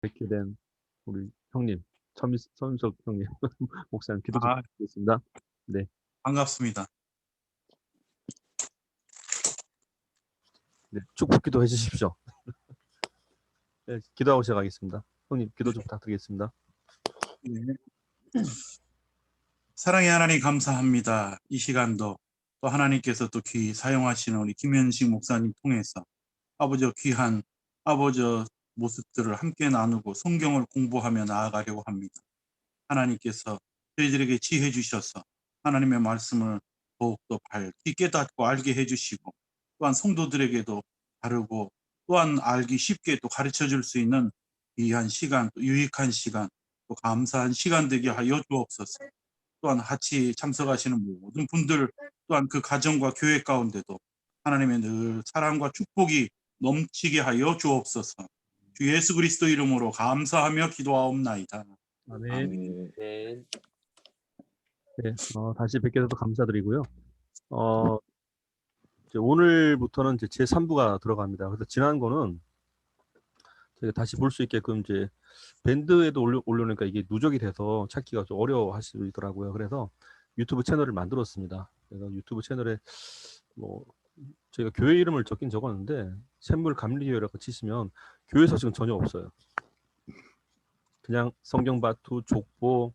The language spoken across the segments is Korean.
뵙게 된 우리 형님, 서민석 형님, 목사님 기도 좀 아, 부탁드리겠습니다. 네, 반갑습니다. 네, 축복 기도해 주십시오. 네, 기도하고 시작하겠습니다. 형님, 기도 네. 좀 부탁드리겠습니다. 네. 사랑의 하나님 감사합니다. 이 시간도 또 하나님께서 또 귀히 사용하시는 우리 김현식 목사님 통해서 아버지 귀한 아버지 모습들을 함께 나누고 성경을 공부하며 나아가려고 합니다. 하나님께서 저희들에게 지혜 주셔서 하나님의 말씀을 더욱더 밝히 깨닫고 알게 해주시고 또한 성도들에게도 바르고 또한 알기 쉽게 또 가르쳐 줄 수 있는 귀한 시간, 또 유익한 시간, 또 감사한 시간 되게 하여 주옵소서. 또한 같이 참석하시는 모든 분들 또한 그 가정과 교회 가운데도 하나님의 늘 사랑과 축복이 넘치게 하여 주옵소서. 주 예수 그리스도 이름으로 감사하며 기도하옵나이다. 아멘. 아멘. 네, 다시 뵙게 돼서 감사드리고요. 이제 오늘부터는 이제 제 3부가 들어갑니다. 그래서 지난 거는 제가 다시 볼 수 있게끔 이제 밴드에도 올려놓으니까 이게 누적이 돼서 찾기가 좀 어려워하시더라고요. 그래서 유튜브 채널을 만들었습니다. 그래서 유튜브 채널에 뭐 저희가 교회 이름을 적긴 적었는데 샘물 감리교회라고 치시면 교회 서식은 전혀 없어요. 그냥 성경바투, 족보,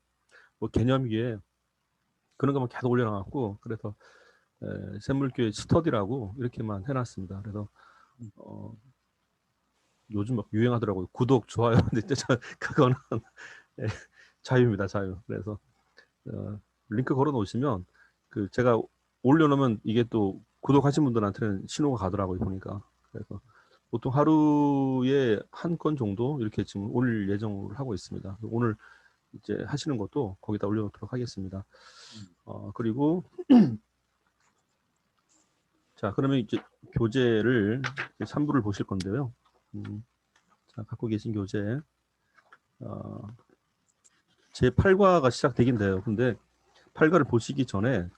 뭐 개념기에 그런 것만 계속 올려놔갖고 그래서 샘물교회 스터디라고 이렇게만 해놨습니다. 그래서 요즘 막 유행하더라고요. 구독, 좋아요. 근데 그거는 자유입니다, 자유. 그래서 링크 걸어 놓으시면 그 제가 올려놓으면 이게 또 구독하신 분들한테는 신호가 가더라고요, 보니까. 그래서 보통 하루에 한 건 정도 이렇게 지금 올릴 예정을 하고 있습니다. 오늘 이제 하시는 것도 거기다 올려놓도록 하겠습니다. 그리고 자, 그러면 이제 교재를 3부를 보실 건데요. 자, 갖고 계신 교재 제 8과가 시작되긴 돼요. 근데 8과를 보시기 전에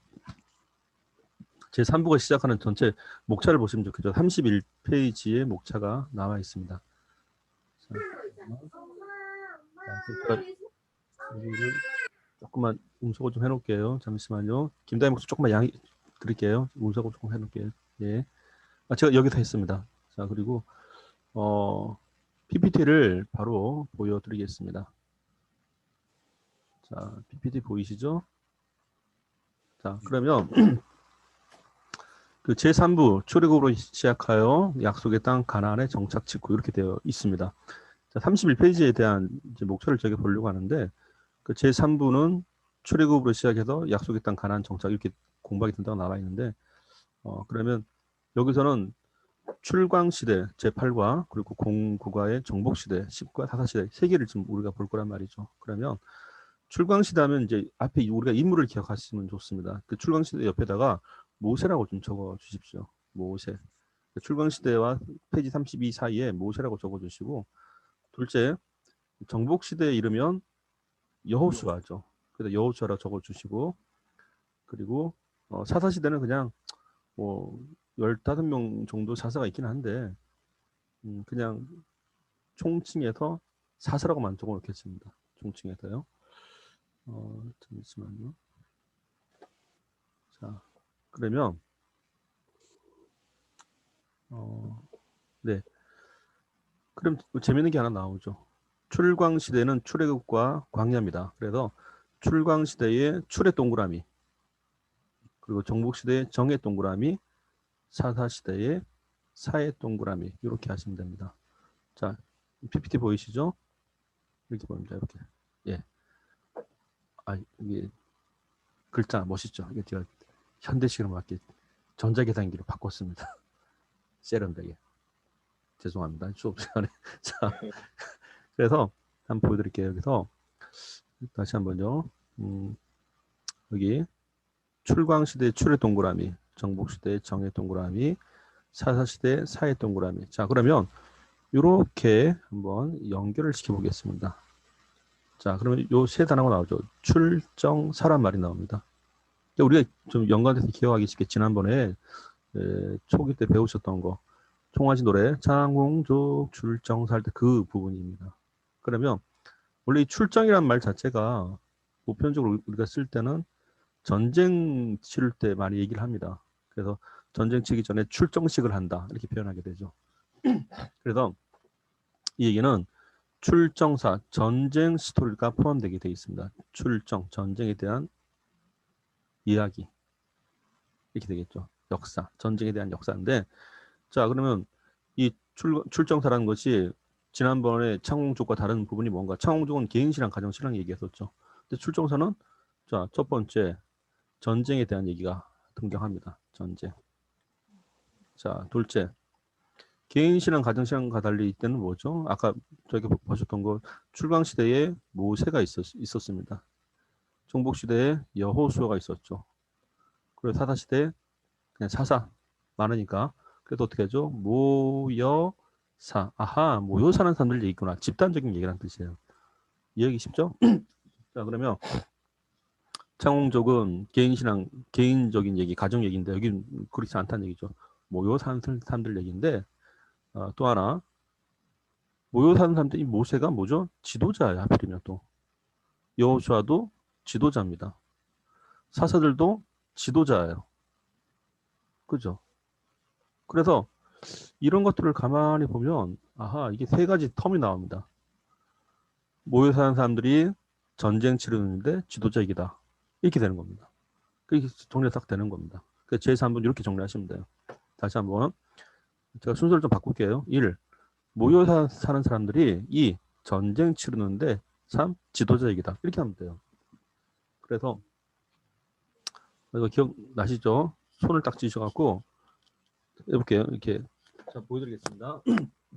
제 3부가 시작하는 전체 목차를 보시면 좋겠죠. 31페이지에 목차가 나와 있습니다. 자, 제가 여기를 조금만 음소거 좀 해놓을게요. 잠시만요. 김다희 목사 조금만 양해 드릴게요. 음소거 조금 해놓을게요. 예. 제가 여기서 했습니다. 자, 그리고 PPT를 바로 보여드리겠습니다. 자, PPT 보이시죠? 자, 그러면 그 제3부 출애굽으로 시작하여 약속의 땅 가나안에 정착 직후 이렇게 되어 있습니다. 자, 31페이지에 대한 이제 목차를 저기 보려고 하는데 그 제3부는 출애굽으로 시작해서 약속의 땅 가나안 정착 이렇게 공부하게 된다고 나와 있는데 그러면 여기서는 출광 시대 제8과 그리고 공구가의 정복 시대 10과 사사 시대 세 개를 지금 우리가 볼 거란 말이죠. 그러면 출광 시대 하면 이제 앞에 우리가 인물을 기억하시면 좋습니다. 그 출광 시대 옆에다가 모세라고 좀 적어 주십시오. 모세. 출광 시대와 페이지 32 사이에 모세라고 적어 주시고 둘째 정복 시대에 이르면 여호수아죠. 그래서 여호수아라고 적어 주시고 그리고 사사 시대는 그냥 뭐 15명 정도 사사가 있긴 한데 그냥 총칭해서 사사라고만 적어 놓겠습니다. 총칭해서요. 잠시만요. 자, 그러면 네. 그럼 재밌는 게 하나 나오죠. 출광 시대는 출애굽과 광야입니다. 그래서 출광 시대의 출애 동그라미, 그리고 정복 시대의 정의 동그라미, 사사 시대의 사의 동그라미 이렇게 하시면 됩니다. 자, PPT 보이시죠? 이렇게 보입니다. 이렇게. 예. 이게 글자 멋있죠? 이게 제가 현대식으로 맞게 전자계산기로 바꿨습니다. 세련되게. 죄송합니다. 수업 시간에. 자, 그래서 한번 보여드릴게요. 여기서 다시 한번요. 여기 출광시대 출의 동그라미, 정복시대 정의 동그라미, 사사시대 사의 동그라미. 자, 그러면 이렇게 한번 연결을 시켜보겠습니다. 자, 그러면 요 세 단어가 나오죠. 출정, 사란 말이 나옵니다. 우리가 좀 연관돼서 기억하기 쉽게 지난번에 초기 때 배우셨던 거, 총아지 노래, 장홍족 출정사 할 때 그 부분입니다. 그러면 원래 이 출정이라는 말 자체가 보편적으로 우리가 쓸 때는 전쟁 치를 때 많이 얘기를 합니다. 그래서 전쟁 치기 전에 출정식을 한다 이렇게 표현하게 되죠. 그래서 이 얘기는 출정사, 전쟁 스토리가 포함되게 되어 있습니다. 출정, 전쟁에 대한 이야기 이렇게 되겠죠. 역사, 전쟁에 대한 역사인데 자 그러면 이 출정사라는 것이 지난번에 창홍족과 다른 부분이 뭔가 창홍족은 개인신앙, 가정신앙 얘기했었죠. 근데 출정사는 자 첫 번째 전쟁에 대한 얘기가 등장합니다. 전쟁. 자 둘째 개인신앙, 가정신앙과 달리 이때는 뭐죠? 아까 저기 보셨던 거 출강시대에 모세가 있었습니다. 정복시대에 여호수아가 있었죠. 그리고 사사시대에 그냥 사사 많으니까 그래도 어떻게 하죠? 모여사. 아하, 모여 사는 사람들 얘기구나. 집단적인 얘기란 뜻이에요. 이해하기 쉽죠? 자 그러면 창홍족은 개인신앙, 개인적인 얘기, 가정 얘기인데 여기 그렇지 않다는 얘기죠. 모여 사는 사람들 얘기인데 또 하나 모여 사는 사람들이 모세가 뭐죠? 지도자야 하필이면 또 여호수아도 지도자입니다. 사사들도 지도자예요. 그죠? 그래서 이런 것들을 가만히 보면 아하 이게 세 가지 텀이 나옵니다. 모여 사는 사람들이 전쟁 치르는데 지도자이기다. 이렇게 되는 겁니다. 그렇게 정리가 딱 되는 겁니다. 제3분 이렇게 정리하시면 돼요. 다시 한번 제가 순서를 좀 바꿀게요. 1. 모여 사는 사람들이 2. 전쟁 치르는데 3. 지도자이기다. 이렇게 하면 돼요. 그래서 이거 기억나시죠? 손을 딱 쥐셔갖고 해볼게요. 이렇게 자 보여드리겠습니다.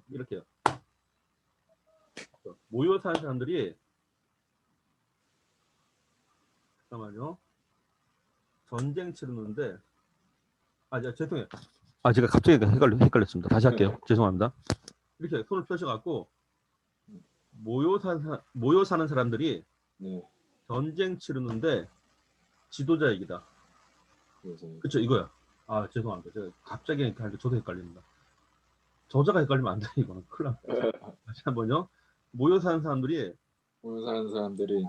이렇게요. 모여 사는 사람들이 잠깐만요. 전쟁 치르는데 죄송해요. 제가 갑자기 헷갈렸습니다. 다시 할게요. 죄송합니다. 이렇게 손을 펴셔갖고 모여 사는 사람들이 전쟁 치르는데 지도자 얘기다. 그렇죠, 이거야. 죄송합니다. 제가 갑자기 이렇게 하니까 저도 헷갈립니다. 저자가 헷갈리면 안 돼, 이거는. 큰일 납니다. 다시 한번요. 모여 사는 사람들이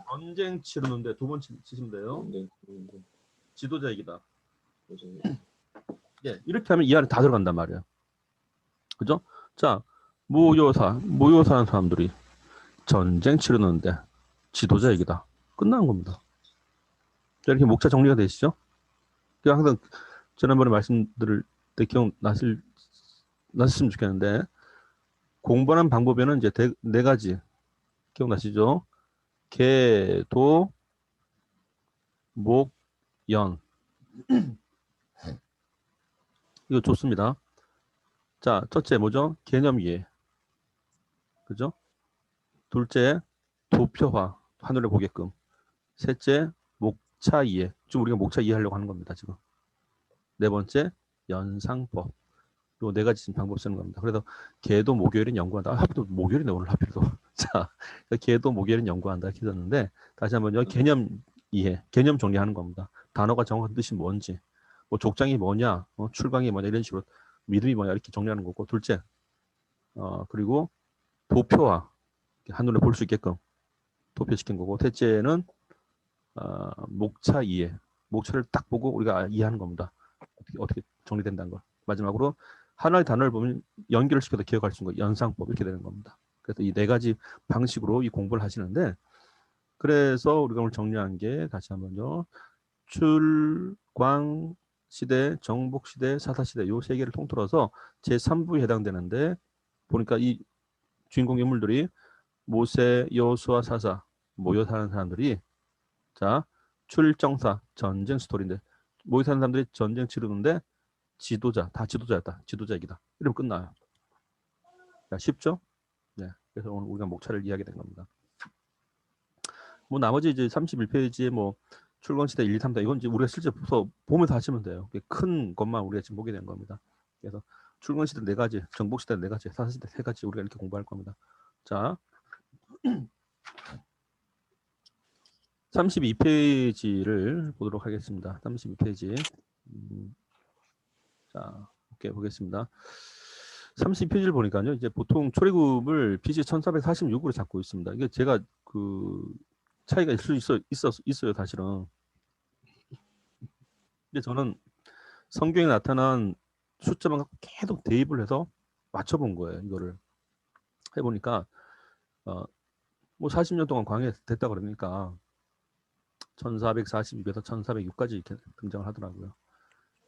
전쟁 치르는데 두 번 치시면 돼요. 지도자 얘기다. 예, 이렇게 하면 이 안에 다 들어간단 말이에요. 그죠? 자, 모여 사는 사람들이 전쟁 치르는데 지도자 얘기다. 끝나는 겁니다. 자, 이렇게 목차 정리가 되시죠? 항상 지난번에 말씀드릴 때 기억나셨으면 좋겠는데 공부하는 방법에는 이제 네 가지 기억나시죠? 개, 도, 목, 연. 이거 좋습니다. 자, 첫째 뭐죠? 개념 이해. 그죠? 둘째, 도표화. 하늘에 보게끔. 셋째, 목차 이해. 지금 우리가 목차 이해하려고 하는 겁니다, 지금. 네 번째, 연상법. 요 네 가지 방법 쓰는 겁니다. 그래서 개도 목요일은 연구한다. 하필 목요일이네 오늘 하필도. 자, 개도 목요일은 연구한다 이렇게 썼는데 다시 한번요. 개념 이해, 개념 정리하는 겁니다. 단어가 정확한 뜻이 뭔지, 뭐 족장이 뭐냐, 출강이 뭐냐 이런 식으로 믿음이 뭐냐 이렇게 정리하는 거고 둘째, 그리고 도표화 한눈에 볼 수 있게끔 도표시킨 거고 셋째는 목차 이해, 목차를 딱 보고 우리가 이해하는 겁니다. 어떻게 정리된다는 걸. 마지막으로 하나의 단어를 보면 연결을 시켜서 기억할 수 있는 거 연상법 이렇게 되는 겁니다. 그래서 이 네 가지 방식으로 이 공부를 하시는데 그래서 우리가 오늘 정리한 게 다시 한번요. 출광 시대, 정복 시대, 사사 시대 요 세 개를 통틀어서 제3부에 해당되는데 보니까 이 주인공 인물들이 모세, 여호수아, 사사 모여 사는 사람들이 자 출정사 전쟁 스토리인데 모여 사는 사람들이 전쟁 치르는데 지도자, 다 지도자였다. 지도자 얘기다. 이러면 끝나요. 자, 쉽죠? 네. 그래서 오늘 우리가 목차를 이해하게 된 겁니다. 뭐 나머지 이제 31페이지에 뭐 출건시대 1, 2, 3다 이건 이제 우리가 실제 보면서 하시면 돼요. 큰 것만 우리가 지금 보게 된 겁니다. 그래서 출건시대 4가지, 정복시대 4가지, 사사시대 3가지 우리가 이렇게 공부할 겁니다. 자, 32페이지를 보도록 하겠습니다. 32페이지. 자, 오케이 보겠습니다. 30페이지를 보니까요. 이제 보통 출애굽을 BC 1446으로 잡고 있습니다. 이게 제가 그 차이가 있어요, 사실은. 근데 저는 성경에 나타난 숫자만 갖고 계속 대입을 해서 맞춰본 거예요. 이거를 해보니까 뭐 40년 동안 광야에 됐다 그러니까 1442에서 1406까지 이렇게 등장을 하더라고요.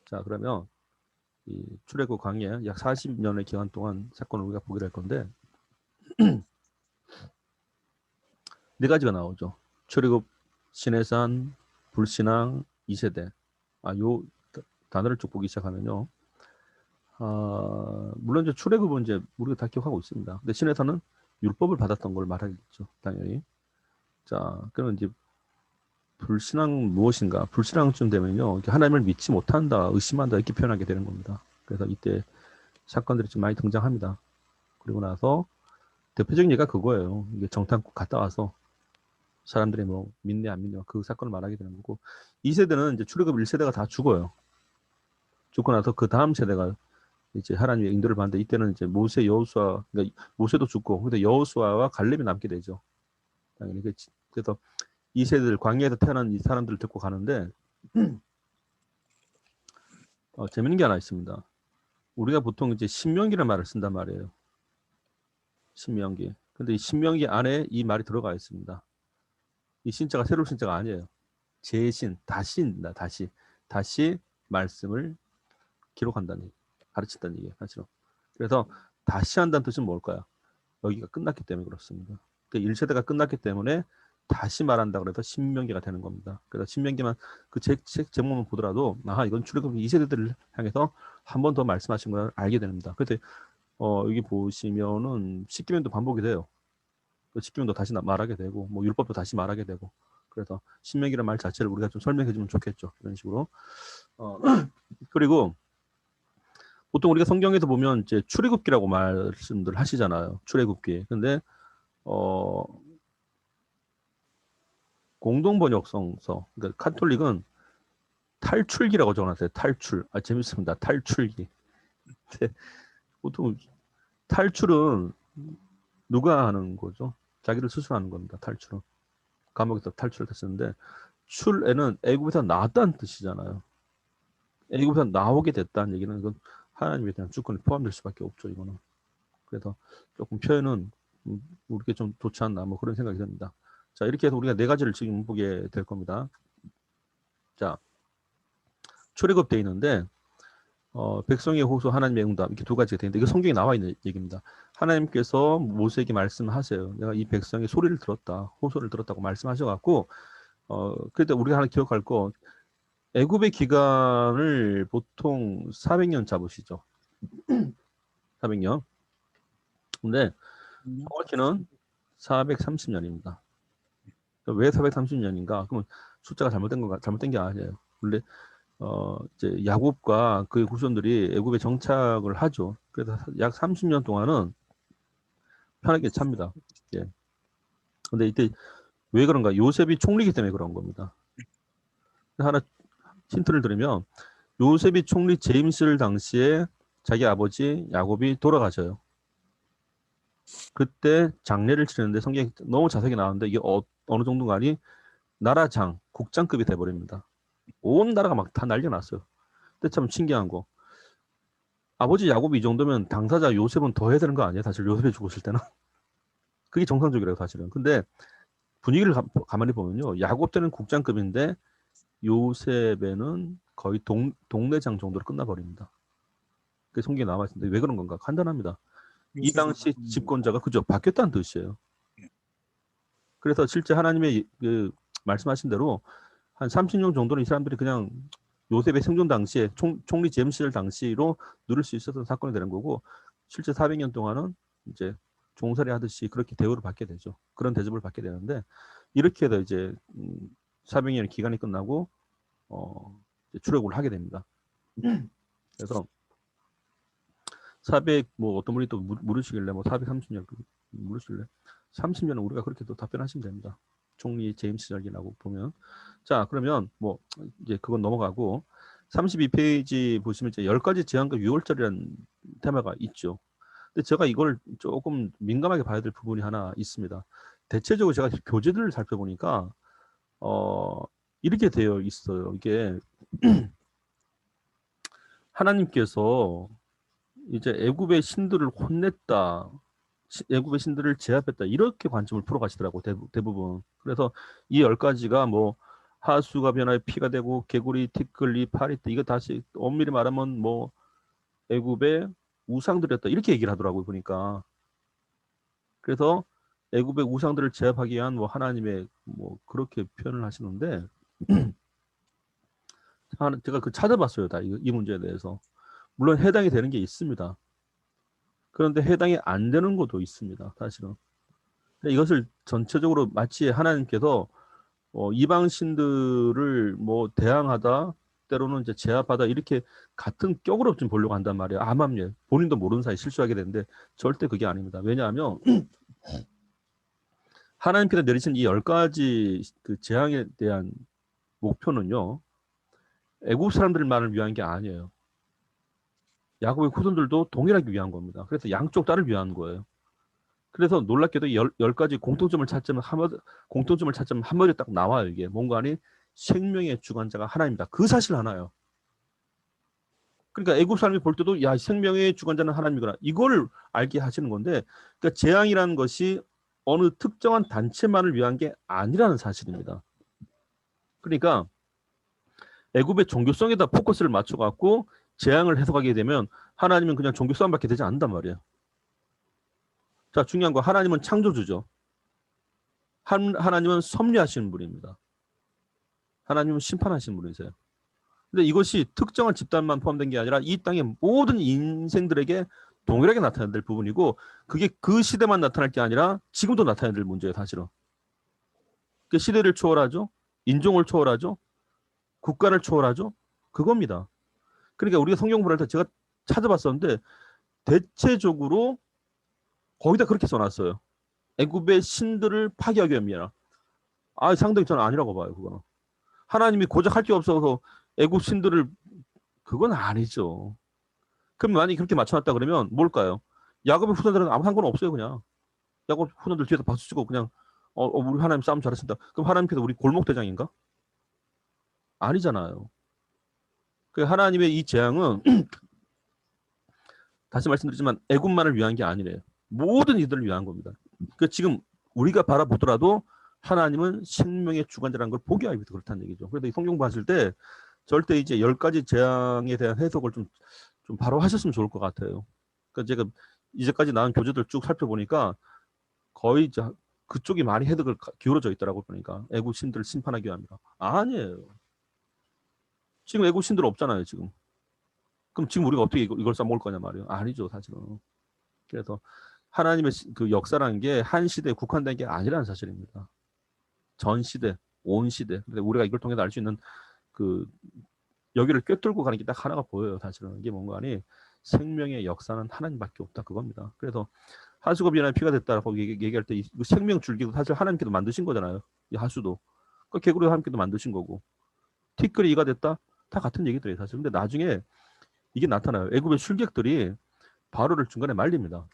자, 그러면 이 출애굽 광야 약 40년의 기간 동안 사건을 우리가 보기로 할 건데 네 가지가 나오죠. 출애굽, 시내산, 불신앙, 2세대. 요 단어를 쭉 보기 시작하면요. 물론 이제 출애굽은 이제 우리가 다 기억하고 있습니다. 근데 시내산은 율법을 받았던 걸 말하겠죠, 당연히. 자, 그러면 이제 불신앙 무엇인가? 불신앙쯤 되면요, 하나님을 믿지 못한다, 의심한다 이렇게 표현하게 되는 겁니다. 그래서 이때 사건들이 좀 많이 등장합니다. 그리고 나서 대표적인 예가 그거예요. 이게 정탐국 갔다 와서 사람들이 뭐 믿네 안 믿네 그 사건을 말하게 되는 거고 2세대는 이제 출애굽 1세대가 다 죽어요. 죽고 나서 그 다음 세대가 이제 하나님의 인도를 받는데 이때는 이제 모세, 여호수아, 그러니까 모세도 죽고 근데 여호수아와 갈렙이 남게 되죠. 당연히 그래서 2세대들 광야에서 태어난 이 사람들을 데리고 가는데 재밌는 게 하나 있습니다. 우리가 보통 이제 신명기라는 말을 쓴단 말이에요. 신명기. 근데 이 신명기 안에 이 말이 들어가 있습니다. 이 신자가 새로운 신자가 아니에요. 재신, 다시입니다. 다시 말씀을 기록한다는 얘기, 가르친다는 얘기예요. 사실은. 그래서 다시 한다는 뜻은 뭘까요? 여기가 끝났기 때문에 그렇습니다. 1세대가 끝났기 때문에 다시 말한다 그래서 신명기가 되는 겁니다. 그래서 신명기만 그 책 제목만 보더라도 이건 출애굽 2세대들을 향해서 한 번 더 말씀하신 걸 알게 됩니다. 그래서 여기 보시면은 십계명도 반복이 돼요. 십계명도 다시 말하게 되고 뭐 율법도 다시 말하게 되고 그래서 신명기라는 말 자체를 우리가 좀 설명해 주면 좋겠죠. 이런 식으로. 그리고 보통 우리가 성경에서 보면 이제 출애굽기라고 말씀들 하시잖아요. 출애굽기. 근데 공동 번역성서 그러니까 카톨릭은 탈출기라고 적어놨어요. 탈출. 재밌습니다. 탈출기. 보통 탈출은 누가 하는 거죠? 자기를 스스로 하는 겁니다. 탈출은. 감옥에서 탈출을 했었는데 출에는 애굽에서 나왔다는 뜻이잖아요. 애굽에서 나오게 됐다는 얘기는 이건 하나님에 대한 주권이 포함될 수밖에 없죠. 이거는. 그래서 조금 표현은 우리에게 좀 좋지 않나 뭐 그런 생각이 듭니다. 자, 이렇게 해서 우리가 네 가지를 지금 보게 될 겁니다. 자, 출애굽되어 있는데 백성의 호소, 하나님의 응답 이렇게 두 가지가 되는데 이거 성경에 나와 있는 얘기입니다. 하나님께서 모세에게 말씀하세요. 내가 이 백성의 소리를 들었다, 호소를 들었다고 말씀하셔갖고 그때 우리가 하나 기억할 거 애굽의 기간을 보통 400년 잡으시죠. 400년. 근데 정확히는 430년입니다. 왜 430년인가? 그러면 숫자가 잘못된 게 아니에요. 원래 이제 야곱과 그의 후손들이 애굽에 정착을 하죠. 그래서 약 30년 동안은 편하게 삽니다. 예. 근데 이때 왜 그런가? 요셉이 총리이기 때문에 그런 겁니다. 하나 힌트를 드리면 요셉이 총리 재임실 당시에 자기 아버지 야곱이 돌아가셔요. 그때 장례를 치르는데 성경이 너무 자세하게 나왔는데 이게 어느 정도인가니 나라장, 국장급이 돼버립니다. 온 나라가 막 다 난리가 났어요. 근데 참 신기한 거. 아버지 야곱이 이 정도면 당사자 요셉은 더 해야 되는 거 아니에요? 사실 요셉이 죽었을 때는. 그게 정상적이라고 사실은. 근데 분위기를 가만히 보면요. 야곱 때는 국장급인데 요셉에는 거의 동네장 정도로 끝나버립니다. 그게 성경에 나와 있는데 왜 그런 건가? 간단합니다. 이 당시 집권자가 그죠 바뀌었다는 뜻이에요. 그래서 실제 하나님의 그 말씀하신 대로 한 30년 정도는 이 사람들이 그냥 요셉의 생존 당시에 총리 재임 시절 당시로 누릴 수 있었던 사건이 되는 거고 실제 400년 동안은 이제 종살이 하듯이 그렇게 대우를 받게 되죠. 그런 대접을 받게 되는데 이렇게 해서 이제 400년의 기간이 끝나고 출애굽을 하게 됩니다. 그래서 400 뭐 어떤 분이 또 물으시길래 뭐 430년 물으실래? 30년은 우리가 그렇게 또 답변하시면 됩니다. 총리 제임스 시절이라고 보면. 자, 그러면 뭐 이제 그건 넘어가고 32페이지 보시면 이제 10가지 제한과 유월절이라는 테마가 있죠. 근데 제가 이걸 조금 민감하게 봐야 될 부분이 하나 있습니다. 대체적으로 제가 교재들을 살펴보니까 이렇게 되어 있어요. 이게 하나님께서 이제 애굽의 신들을 혼냈다. 애굽의 신들을 제압했다. 이렇게 관점을 풀어가시더라고 대부분. 그래서 이 10가지가 뭐 하수가 변화에 피가 되고 개구리, 티끌리, 파리떼 이거 다시 엄밀히 말하면 뭐 애굽의 우상들이었다. 이렇게 얘기를 하더라고요. 보니까. 그래서 애굽의 우상들을 제압하기 위한 뭐 하나님의 뭐 그렇게 표현을 하시는데 제가 그 찾아봤어요. 다 이 문제에 대해서. 물론 해당이 되는 게 있습니다. 그런데 해당이 안 되는 것도 있습니다. 사실은. 이것을 전체적으로 마치 하나님께서 이방 신들을 뭐 대항하다 때로는 이제 제압하다 이렇게 같은 격으로 좀 보려고 한단 말이에요. 암암리에 본인도 모르는 사이 실수하게 되는데 절대 그게 아닙니다. 왜냐하면 하나님께서 내리신 이 10가지 그 재앙에 대한 목표는요. 애국 사람들만을 위한 게 아니에요. 야곱의 후손들도 동일하게 위한 겁니다. 그래서 양쪽 다를 위한 거예요. 그래서 놀랍게도 10가지 공통점을 찾자면 한마디 딱 나와요. 이게 뭔가 아니 생명의 주관자가 하나입니다. 그 사실 하나요. 그러니까 애국 사람이 볼 때도 야 생명의 주관자는 하나님이구나. 이걸 알게 하시는 건데 그러니까 재앙이라는 것이 어느 특정한 단체만을 위한 게 아니라는 사실입니다. 그러니까 애굽의 종교성에다 포커스를 맞춰갖고 재앙을 해석하게 되면 하나님은 그냥 종교 싸움밖에 되지 않는단 말이에요. 자, 중요한 거 하나님은 창조주죠. 하나님은 섭리하시는 분입니다. 하나님은 심판하시는 분이세요. 근데 이것이 특정한 집단만 포함된 게 아니라 이 땅의 모든 인생들에게 동일하게 나타나야 될 부분이고 그게 그 시대만 나타날 게 아니라 지금도 나타나야 될 문제예요. 사실은. 그 시대를 초월하죠. 인종을 초월하죠. 국가를 초월하죠. 그겁니다. 그러니까 우리가 성경 공부를 할 때 제가 찾아봤었는데 대체적으로 거기다 그렇게 써놨어요. 애굽의 신들을 파괴하기 위함이라. 상당히 저는 아니라고 봐요. 그거는. 하나님이 고작 할 게 없어서 애굽 신들을 그건 아니죠. 그럼 만약에 그렇게 맞춰놨다 그러면 뭘까요? 야곱의 후손들은 아무 상관없어요. 그냥. 야곱 후손들 뒤에서 박수 치고 그냥 우리 하나님 싸움 잘했습니다. 그럼 하나님께서 우리 골목대장인가? 아니잖아요. 그 하나님의 이 재앙은 다시 말씀드리지만 애굽만을 위한 게 아니래요. 모든 이들을 위한 겁니다. 그 지금 우리가 바라보더라도 하나님은 생명의 주관자라는 걸 보게 하기 위해서 그렇다는 얘기죠. 그래서 이 성경 봤을 때 절대 이제 10가지 재앙에 대한 해석을 좀 바로 하셨으면 좋을 것 같아요. 그러니까 제가 이제까지 나온 교재들 쭉 살펴보니까 거의 이제 그쪽이 많이 해석을 기울어져 있더라고 보니까 애국 신들을 심판하기 위함이라. 아니에요. 지금 애국 신들 없잖아요. 지금. 그럼 지금 우리가 어떻게 이걸 써먹을 거냐 말이에요. 아니죠, 사실은. 그래서 하나님의 그 역사라는 게 한 시대에 국한된 게 아니라는 사실입니다. 전 시대, 온 시대. 근데 우리가 이걸 통해서 알 수 있는 그 여기를 꿰뚫고 가는 게 딱 하나가 보여요. 사실은 이게 뭔가 아니 생명의 역사는 하나님밖에 없다 그겁니다. 그래서 하수가 변화에 피가 됐다라고 얘기할 때 이 생명 줄기도 사실 하나님께서 만드신 거잖아요. 이 하수도. 그 개구리도 하나님께서 만드신 거고. 티끌이 이가 됐다? 다 같은 얘기들이에요. 사실. 근데 나중에 이게 나타나요. 애굽의 술객들이 바로를 중간에 말립니다.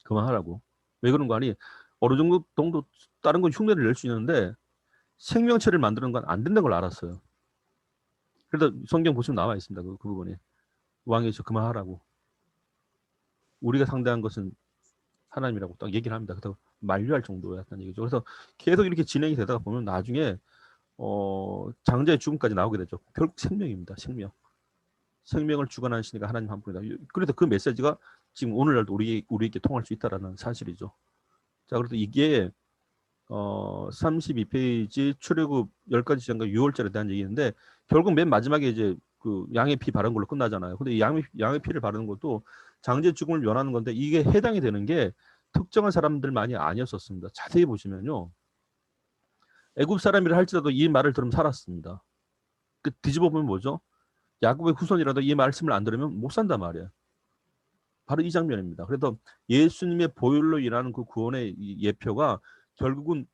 그만하라고. 왜 그런 거 아니? 어느 정도 다른 건 흉내를 낼 수 있는데 생명체를 만드는 건 안 된다는 걸 알았어요. 그래서 성경 보시면 나와 있습니다. 그 부분이. 왕이셔 그만하라고. 우리가 상대한 것은 하나님이라고 딱 얘기를 합니다. 그래서 만류할 정도였다는 얘기죠. 그래서 계속 이렇게 진행이 되다가 보면 나중에 장자의 죽음까지 나오게 되죠. 결국 생명입니다. 생명. 생명을 주관하는 신이가 하나님 한 분이다. 그래서 그 메시지가 지금 오늘날도 우리에게 통할 수 있다라는 사실이죠. 자, 그래서 이게 32페이지 출애굽 10가지 지장과 6월절에 대한 얘기인데 결국 맨 마지막에 이제 그 양의 피 바른 걸로 끝나잖아요. 근데 양의 피를 바르는 것도 장제 죽음을 면하는 건데 이게 해당이 되는 게 특정한 사람들만이 아니었었습니다. 자세히 보시면요. 애굽 사람이라 할지라도 이 말을 들으면 살았습니다. 그 뒤집어 보면 뭐죠? 야곱의 후손이라도 이 말씀을 안 들으면 못 산단 말이에요. 바로 이 장면입니다. 그래서 예수님의 보혈로 일하는 그 구원의 예표가 결국은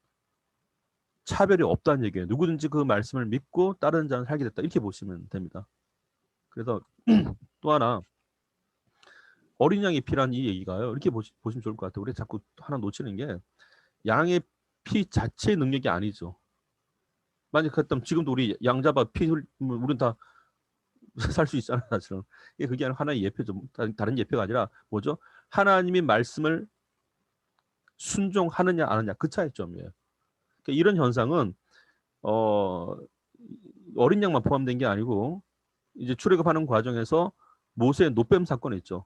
차별이 없다는 얘기예요. 누구든지 그 말씀을 믿고 다른 자는 살게 됐다. 이렇게 보시면 됩니다. 그래서 또 하나 어린 양의 피란 이 얘기가요. 이렇게 보시면 좋을 것 같아요. 우리 자꾸 하나 놓치는 게 양의 피 자체의 능력이 아니죠. 만약 그랬다면 지금도 우리 양 잡아 피 흘리면 우리는 다 살 수 있잖아요. 사실은. 그게 하나의 예표죠. 다른 예표가 아니라 뭐죠? 하나님의 말씀을 순종하느냐 안 하느냐 그 차이점이에요. 그러니까 이런 현상은 어린 양만 포함된 게 아니고 이제 출애굽하는 과정에서 모세의 노뱀 사건이 있죠.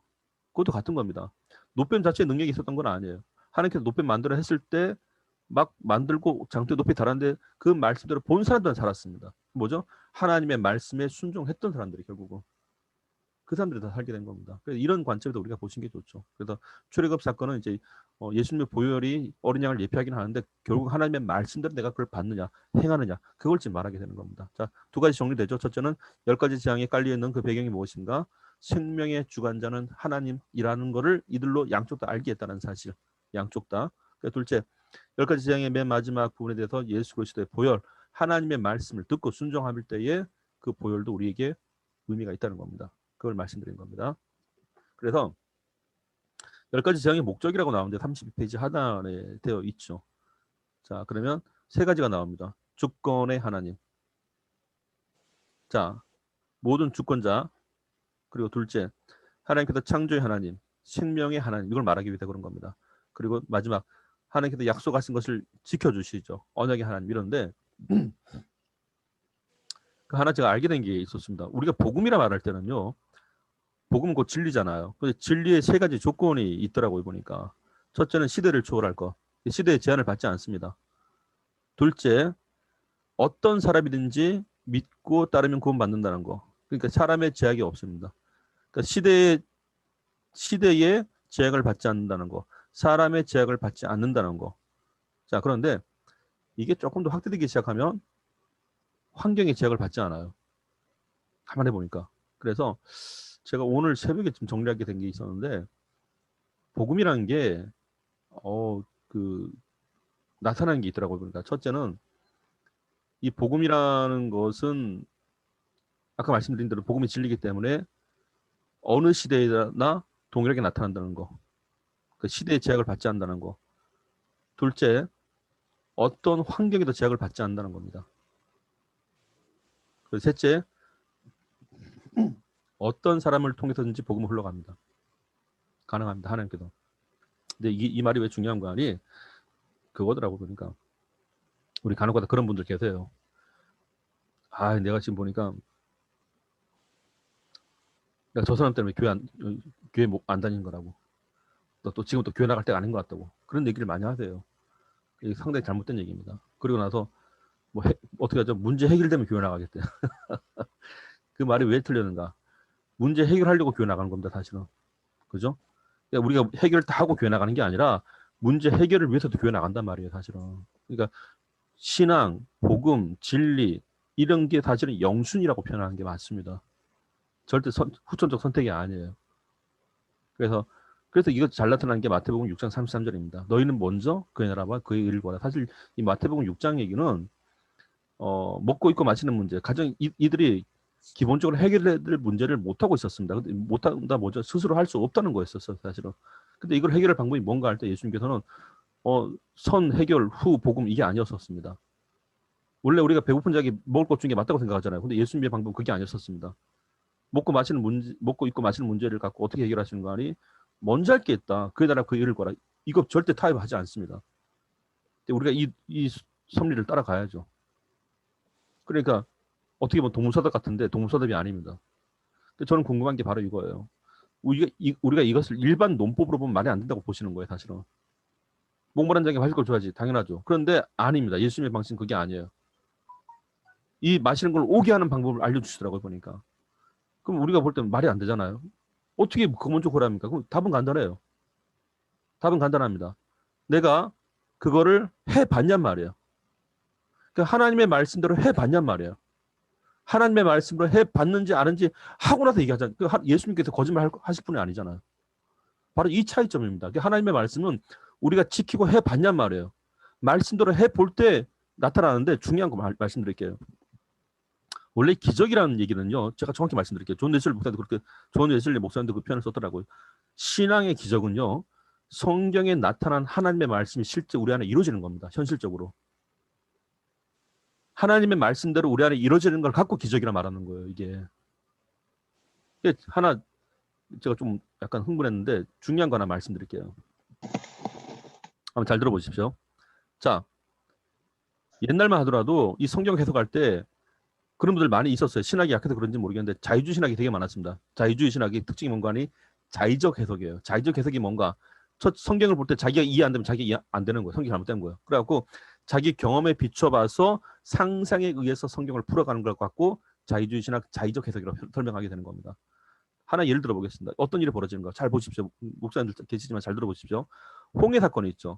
그것도 같은 겁니다. 노뱀 자체에 능력이 있었던 건 아니에요. 하나님께서 노뱀 만들어 했을 때 막 만들고 장대 높이 달았는데 그 말씀대로 본 사람들은 살았습니다. 뭐죠? 하나님의 말씀에 순종했던 사람들이 결국은 그 사람들이 다 살게 된 겁니다. 그래서 이런 관점에서 우리가 보시는 게 좋죠. 그래서 출애굽 사건은 이제 예수님의 보혈이 어린 양을 예표하긴 하는데 결국 하나님의 말씀대로 내가 그걸 받느냐 행하느냐 그걸 지금 말하게 되는 겁니다. 자, 두 가지 정리되죠. 첫째는 10가지 재앙에 깔려 있는 그 배경이 무엇인가? 생명의 주관자는 하나님이라는 것을 이들로 양쪽 다 알게 했다는 사실. 양쪽 다. 둘째, 10가지 재앙의 맨 마지막 부분에 대해서 예수 그리스도의 보혈, 하나님의 말씀을 듣고 순종할 때에 그 보혈도 우리에게 의미가 있다는 겁니다. 그걸 말씀드린 겁니다. 그래서 10가지 재앙의 목적이라고 나오는데 32페이지 하단에 되어 있죠. 자, 그러면 세 가지가 나옵니다. 주권의 하나님. 자, 모든 주권자. 그리고 둘째, 하나님께서 창조의 하나님, 생명의 하나님. 이걸 말하기 위해 그런 겁니다. 그리고 마지막, 하나님께서 약속하신 것을 지켜주시죠. 언약의 하나님 이런데 그 하나 제가 알게 된 게 있었습니다. 우리가 복음이라 말할 때는요. 복음은 곧 진리잖아요. 근데 진리의 세 가지 조건이 있더라고요, 보니까. 첫째는 시대를 초월할 것. 시대의 제한을 받지 않습니다. 둘째, 어떤 사람이든지 믿고 따르면 구원받는다는 거. 그러니까 사람의 제약이 없습니다. 그러니까 시대의 제약을 받지 않는다는 거. 사람의 제약을 받지 않는다는 거. 자, 그런데 이게 조금 더 확대되기 시작하면 환경의 제약을 받지 않아요. 가만히 보니까. 그래서 제가 오늘 새벽에 좀 정리하게 된 게 있었는데 복음이라는 게 나타나는 게 있더라고요. 그러니까 첫째는 이 복음이라는 것은 아까 말씀드린 대로 복음이 진리이기 때문에 어느 시대에나 동일하게 나타난다는 거. 그 시대의 제약을 받지 않는다는 거. 둘째, 어떤 환경에도 제약을 받지 않는다는 겁니다. 그리고 셋째, 어떤 사람을 통해서든지 복음은 흘러갑니다. 가능합니다. 하나님께도. 근데 이 말이 왜 중요한 거 아니? 그거더라고. 그러니까 우리 간혹가다 그런 분들 계세요. 아, 내가 지금 보니까 내가 저 사람 때문에 교회 안 다니는 거라고. 또 지금 또 교회 나갈 때가 아닌 것 같다고. 그런 얘기를 많이 하세요. 이게 상당히 잘못된 얘기입니다. 그리고 나서 어떻게 하죠? 문제 해결되면 교회 나가겠대. 그 말이 왜 틀렸는가? 문제 해결하려고 교회 나가는 겁니다. 사실은. 그죠? 그러니까 우리가 해결을 다 하고 교회 나가는 게 아니라 문제 해결을 위해서도 교회 나간단 말이에요. 사실은. 그러니까 신앙, 복음, 진리 이런 게 사실은 영순이라고 표현하는 게 맞습니다. 절대 후천적 선택이 아니에요. 그래서 이거 잘 나타나는 게 마태복음 6장 33절입니다. 너희는 먼저 그의 나라와 그의 의를 구하라. 사실 이 마태복음 6장 얘기는 먹고 입고 마시는 문제, 가정 이들이 기본적으로 해결해야 될 문제를 못 하고 있었습니다. 근데 못한다 뭐죠? 스스로 할 수 없다는 거였었어요, 사실은. 근데 이걸 해결할 방법이 뭔가 할 때 예수님께서는 선 해결 후 복음 이게 아니었었습니다. 원래 우리가 배고픈 자에게 먹을 것 중에 맞다고 생각하잖아요. 근데 예수님의 방법은 그게 아니었었습니다. 먹고 입고 마시는 문제를 갖고 어떻게 해결하시는 거 아니? 먼저 할 게 있다. 그의 나라 그의 일을 구하라. 이거 절대 타협하지 않습니다. 우리가 이 섭리를 따라가야죠. 그러니까 어떻게 보면 동문서답 같은데 동문서답이 아닙니다. 저는 궁금한 게 바로 이거예요. 우리가 이것을 일반 논법으로 보면 말이 안 된다고 보시는 거예요. 사실은. 목마른 자에게 마실 걸 줘야지. 당연하죠. 그런데 아닙니다. 예수님의 방식은 그게 아니에요. 이 마시는 걸 오게 하는 방법을 알려주시더라고요. 보니까. 그럼 우리가 볼 때는 말이 안 되잖아요. 어떻게 그거 먼저 고랍니까? 그럼 답은 간단해요. 답은 간단합니다. 내가 그거를 해봤냔 말이에요. 그러니까 하나님의 말씀대로 해봤냔 말이에요. 하나님의 말씀으로 해봤는지 아는지 하고 나서 얘기하잖아요. 예수님께서 거짓말 하실 분이 아니잖아요. 바로 이 차이점입니다. 하나님의 말씀은 우리가 지키고 해봤냔 말이에요. 말씀대로 해볼 때 나타나는데 중요한 거 말씀드릴게요. 원래 기적이라는 얘기는요. 제가 정확히 말씀드릴게요. 존 웨슬리 목사님도 그렇게 존 웨슬리 목사님도 그 표현을 썼더라고요. 신앙의 기적은요. 성경에 나타난 하나님의 말씀이 실제 우리 안에 이루어지는 겁니다. 현실적으로. 하나님의 말씀대로 우리 안에 이루어지는 걸 갖고 기적이라 말하는 거예요. 이게 하나 제가 좀 약간 흥분했는데 중요한 거 하나 말씀드릴게요. 한번 잘 들어보십시오. 자, 옛날만 하더라도 이 성경 해석할 때 그런 분들 많이 있었어요. 신학이 약해서 그런지 모르겠는데 자유주의 신학이 되게 많았습니다. 자유주의 신학의 특징이 뭔가 하니 자의적 해석이에요. 자의적 해석이 뭔가 첫 성경을 볼 때 자기가 이해 안 되면 자기가 이해 안 되는 거예요. 성경이 잘못된 거예요. 그래갖고 자기 경험에 비춰봐서 상상에 의해서 성경을 풀어가는 걸 갖고 자유주의 신학 자의적 해석이라고 설명하게 되는 겁니다. 하나 예를 들어보겠습니다. 어떤 일이 벌어지는가 잘 보십시오. 목사님들 계시지만 잘 들어보십시오. 홍해 사건이 있죠.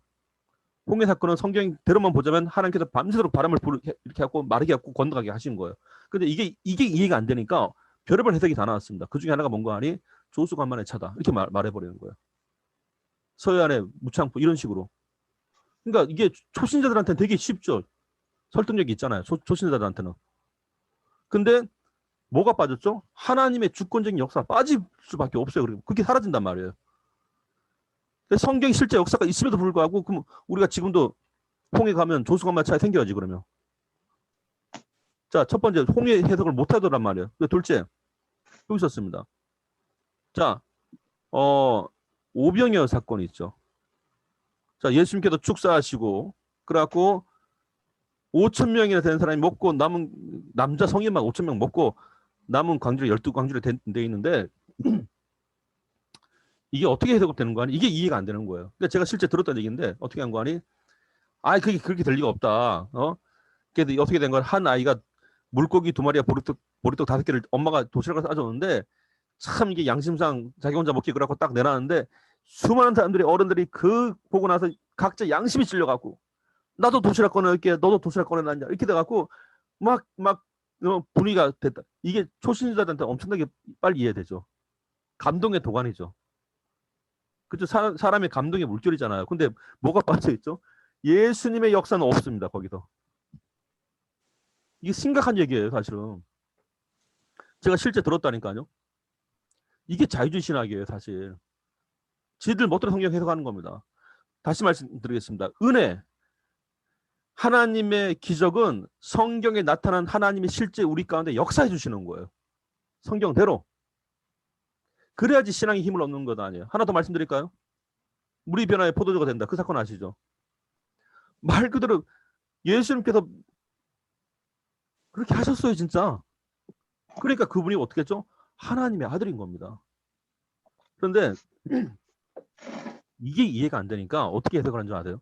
홍해 사건은 성경대로만 보자면 하나님께서 밤새도록 바람을 이렇게 하고 마르게 하고 건너가게 하신 거예요. 근데 이게 이해가 안 되니까 별의별 해석이 다 나왔습니다. 그 중에 하나가 뭔가 하니 조수간만의 차다 이렇게 말해버리는 거예요. 서해안의 무창포 이런 식으로. 그러니까 이게 초신자들한테는 되게 쉽죠. 설득력이 있잖아요. 초신자들한테는. 근데 뭐가 빠졌죠? 하나님의 주권적인 역사가 빠질 수밖에 없어요. 그렇게 사라진단 말이에요. 성경이 실제 역사가 있음에도 불구하고 그럼 우리가 지금도 홍해 가면 조수간만 차에 생겨야지 그러면. 자, 첫 번째 홍해 해석을 못 하더란 말이에요. 둘째 여기 있었습니다. 자, 오병이어 사건이 있죠. 자, 예수님께서 축사하시고 그래갖고 5천 명이나 되는 사람이 먹고 남은 남자 성인만 5천 명 먹고 남은 광주에 12광주에 돼 있는데 이게 어떻게 해석되는 거 아니? 이게 이해가 안 되는 거예요. 그러니까 제가 실제 들었던 얘기인데 어떻게 한 거 아니? 아, 그게 그렇게 될 리가 없다. 그래서 어떻게 된 건 한 아이가 물고기 2마리와 보리떡 5개를 엄마가 도시락을 싸줬는데 참 이게 양심상 자기 혼자 먹기 그렇고 딱 내놨는데 수많은 사람들이 어른들이 그 보고 나서 각자 양심이 찔려갖고 나도 도시락 꺼내올게 너도 도시락 꺼내놨냐 이렇게 돼갖고 막 분위기가 됐다. 이게 초신자들한테 엄청나게 빨리 이해되죠. 감동의 도가니죠. 그죠? 사람의 감동의 물결이잖아요. 근데 뭐가 빠져있죠? 예수님의 역사는 없습니다. 거기서. 이게 심각한 얘기예요. 사실은. 제가 실제 들었다니까요. 이게 자유주의 신학이에요. 사실. 지들 멋대로 성경 해석하는 겁니다. 다시 말씀드리겠습니다. 은혜. 하나님의 기적은 성경에 나타난 하나님이 실제 우리 가운데 역사해 주시는 거예요. 성경대로. 그래야지 신앙이 힘을 얻는 것 아니에요. 하나 더 말씀드릴까요? 물이 변화에 포도주가 된다. 그 사건 아시죠? 말 그대로 예수님께서 그렇게 하셨어요. 진짜. 그러니까 그분이 어떻게 했죠? 하나님의 아들인 겁니다. 그런데 이게 이해가 안 되니까 어떻게 해석을 하는 줄 아세요?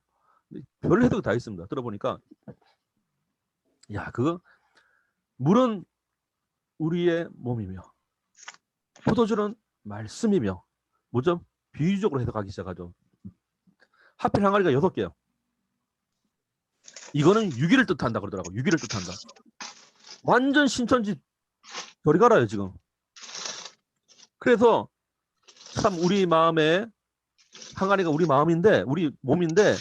별 해석이 다 있습니다. 들어보니까 야, 그거 물은 우리의 몸이며 포도주는 말씀이며 뭐죠? 비유적으로 해석하기 시작하죠. 하필 항아리가 6개요. 이거는 유기를 뜻한다 그러더라고. 유기를 뜻한다. 완전 신천지 저리 가라요 지금. 그래서 참 우리 마음에 항아리가 우리 마음인데 우리 몸인데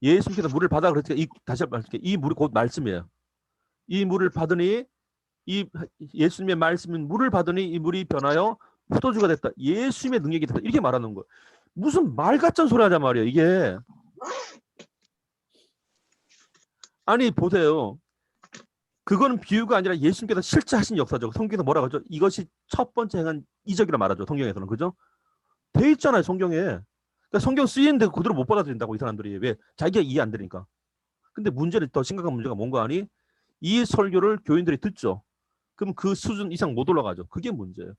예수님께서 물을 받아 그랬으니까 다시 말씀드릴게요. 이 물이 곧 말씀이에요. 이 물을 받으니 이 예수님의 말씀인 물을 받으니 이 물이 변하여 포도주가 됐다. 예수님의 능력이 됐다. 이렇게 말하는 거예요. 무슨 말 같은 소리 하자 말이에요. 이게. 아니 보세요. 그거는 비유가 아니라 예수님께서 실제 하신 역사죠. 성경에서 뭐라고 하죠? 이것이 첫 번째 행한 이적이라 말하죠. 성경에서는. 그죠? 돼 있잖아요. 성경에. 그러니까 성경 쓰이는데 그대로 못 받아들인다고 이 사람들이. 왜? 자기가 이해 안 되니까. 근데 문제는 더 심각한 문제가 뭔가 하니 이 설교를 교인들이 듣죠. 그럼 그 수준 이상 못 올라가죠. 그게 문제예요.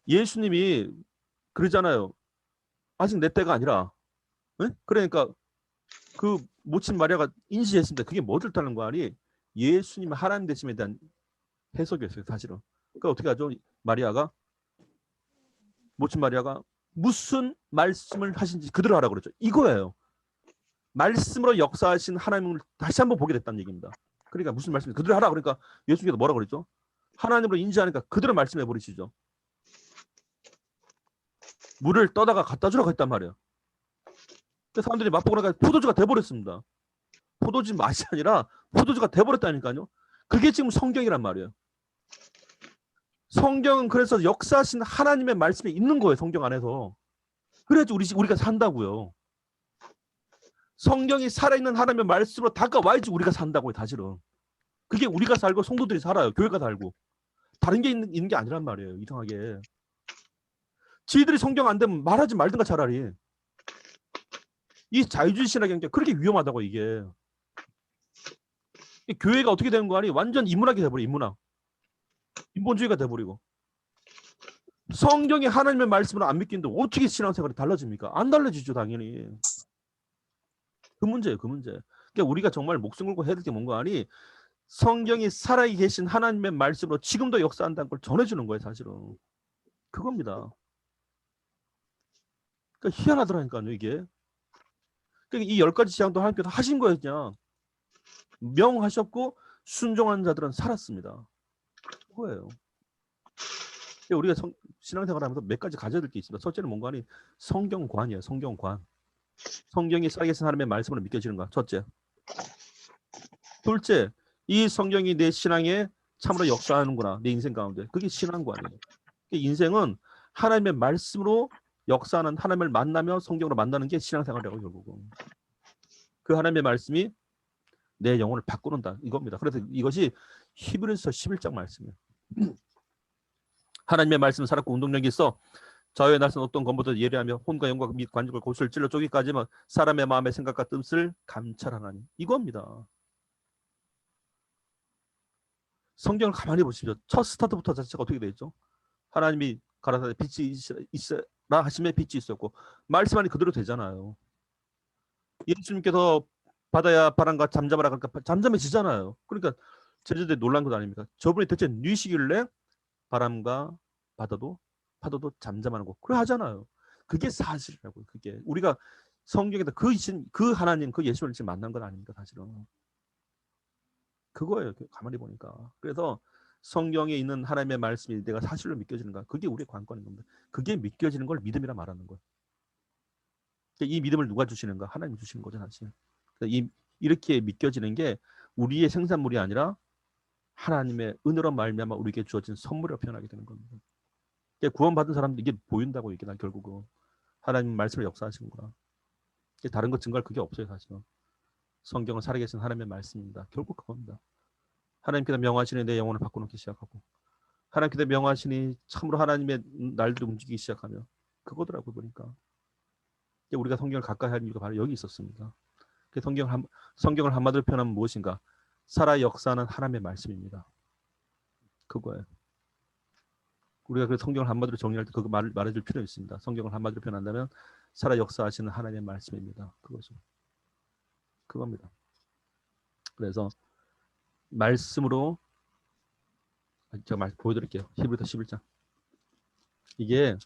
예수님이 그러잖아요. 아직 내 때가 아니라. 네? 그러니까 그 모친 마리아가 인지했습니다. 그게 뭐 뜻하는 거 아니? 예수님 하나님 되심에 대한 해석이었어요. 사실은. 그러니까 어떻게 하죠? 모친 마리아가 무슨 말씀을 하신지 그대로 하라고 그랬죠. 이거예요. 말씀으로 역사하신 하나님을 다시 한번 보게 됐다는 얘기입니다. 그러니까 무슨 말씀이 그대로 하라 그러니까 예수님께서 뭐라고 그랬죠? 하나님으로 인지하니까 그대로 말씀해 버리시죠. 물을 떠다가 갖다 주라고 했단 말이에요. 사람들이 맛보고 나니까 포도주가 돼버렸습니다. 포도주 맛이 아니라 포도주가 돼버렸다니까요. 그게 지금 성경이란 말이에요. 성경은 그래서 역사하신 하나님의 말씀이 있는 거예요. 성경 안에서. 그래야지 우리가 산다고요. 성경이 살아있는 하나님의 말씀으로 다가와야지 우리가 산다고요. 사실은. 그게 우리가 살고 성도들이 살아요. 교회가 살고. 다른 게 있는 게 아니란 말이에요. 이상하게. 지들이 성경 안 되면 말하지 말든가 차라리. 이 자유주의 신학이 그렇게 위험하다고 이게. 교회가 어떻게 되는 거 아니? 완전 인문학이 돼버려. 인문학. 인본주의가 돼버리고. 성경이 하나님의 말씀을 안 믿기는데 어떻게 신앙생활이 달라집니까? 안 달라지죠. 당연히. 그 문제예요. 그 문제. 그러니까 우리가 정말 목숨 걸고 해야 될 게 뭔가 아니? 성경이 살아계신 하나님의 말씀으로 지금도 역사한다는 걸 전해주는 거예요. 사실은. 그겁니다. 그러니까 희한하더라니까요. 이게. 그러니까 이 10가지 지향도 하나님께서 하신 거예요. 그냥. 명하셨고 순종한 자들은 살았습니다. 그거예요. 우리가 신앙생활 하면서 몇 가지 가져야 될 게 있습니다. 첫째는 뭔가 하니 성경관이에요. 성경관. 성경이 살아계신 하나님의 말씀으로 믿겨지는 거. 첫째. 둘째, 이 성경이 내 신앙에 참으로 역사하는구나. 내 인생 가운데. 그게 신앙관이에요. 인생은 하나님의 말씀으로 역사하는 하나님을 만나며 성경으로 만나는 게 신앙생활이라고 결국은. 그 하나님의 말씀이 내 영혼을 바꾸는다. 이겁니다. 그래서 이것이 히브리서 11장 말씀이에요. 하나님의 말씀은 살았고 운동력이 있어 자유의 날선 어떤 검보다 예리하며 혼과 영과 및 관직을 고슬 찔러 쪼기까지만 사람의 마음의 생각과 뜻을 감찰하나니 이겁니다. 성경을 가만히 보십시오. 첫 스타트부터 자체가 어떻게 되어 있죠? 하나님이 가라사대 빛이 있으라 하심에 빛이 있었고 말씀 안이 그대로 되잖아요. 예수님께서 바다야 바람과 잠잠하라 그러니까 잠잠해지잖아요. 그러니까 제자들이 놀란 것 아닙니까? 저분이 대체 누이시길래 바람과 파도도 잠잠하는 거. 그래 하잖아요. 그게 사실이라고요. 그게 우리가 성경에다 그 하나님, 그 예수를 지금 만난 건 아닙니까? 사실은. 그거예요. 가만히 보니까. 그래서 성경에 있는 하나님의 말씀이 내가 사실로 믿겨지는가? 그게 우리의 관건인 겁니다. 그게 믿겨지는 걸 믿음이라 말하는 거예요. 이 믿음을 누가 주시는가? 하나님 주시는 거죠, 사실. 이렇게 믿겨지는 게 우리의 생산물이 아니라 하나님의 은혜로 말미암아 우리에게 주어진 선물이라고 표현하게 되는 겁니다. 구원받은 사람들 이게 보인다고 이게 난 결국은 하나님 말씀을 역사하신 거야. 다른 것 증거할 그게 없어요, 사실은. 성경은 살아계신 하나님의 말씀입니다. 결국 그겁니다. 하나님께서 명하시니 내 영혼을 바꿔놓기 시작하고 하나님께서 명하시니 참으로 하나님의 날들이 움직이기 시작하며 그거더라고 보니까. 우리가 성경을 가까이 하는 이유가 바로 여기 있었습니다. 성경을 한마디로 표현하면 무엇인가? 살아 역사하는 하나님의 말씀입니다. 그거예요. 우리가 그 성경을 한마디로 정리할 때 그거 말해줄 필요 있습니다. 성경을 한마디로 표현한다면 살아 역사하시는 하나님의 말씀입니다. 그것은. 그겁니다. 그래서 말씀으로 제가 보여드릴게요. 히브리서 11장. 이게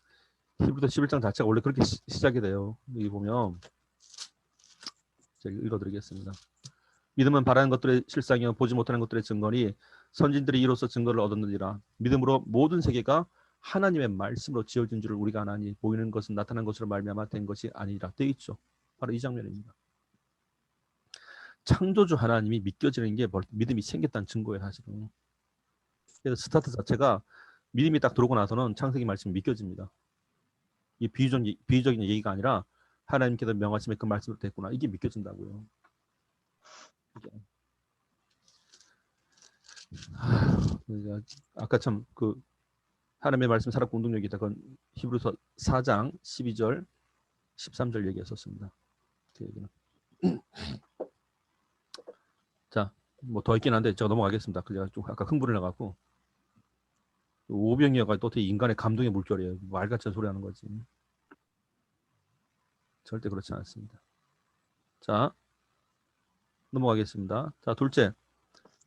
히브리서 11장 자체가 원래 그렇게 시작이 돼요. 여기 보면 제가 읽어드리겠습니다. 믿음은 바라는 것들의 실상이요 보지 못하는 것들의 증거니 선진들이 이로써 증거를 얻었느니라. 믿음으로 모든 세계가 하나님의 말씀으로 지어진 줄을 우리가 아나니 보이는 것은 나타난 것으로 말미암아 된 것이 아니라 되어 있죠. 바로 이 장면입니다. 창조주 하나님이 믿겨지는 게 믿음이 생겼다는 증거예요. 사실은. 그래서 스타트 자체가 믿음이 딱 들어오고 나서는 창세기 말씀이 믿겨집니다. 이 비유적인 얘기가 아니라 하나님께서 명하심에 그 말씀으로 됐구나. 이게 믿겨진다고요. 아까 참 그 하나님의 말씀 살았고 운동력이다. 그건 히브리서 4장 12절 13절 얘기했었습니다. 그 얘기는. 자, 뭐 더 있긴 한데 제가 넘어가겠습니다. 제가 좀 아까 흥분을 해갖고 오병이어가 또 어떻게 인간의 감동의 물결이에요. 말 같은 소리 하는 거지. 절대 그렇지 않습니다. 자, 넘어가겠습니다. 자, 둘째.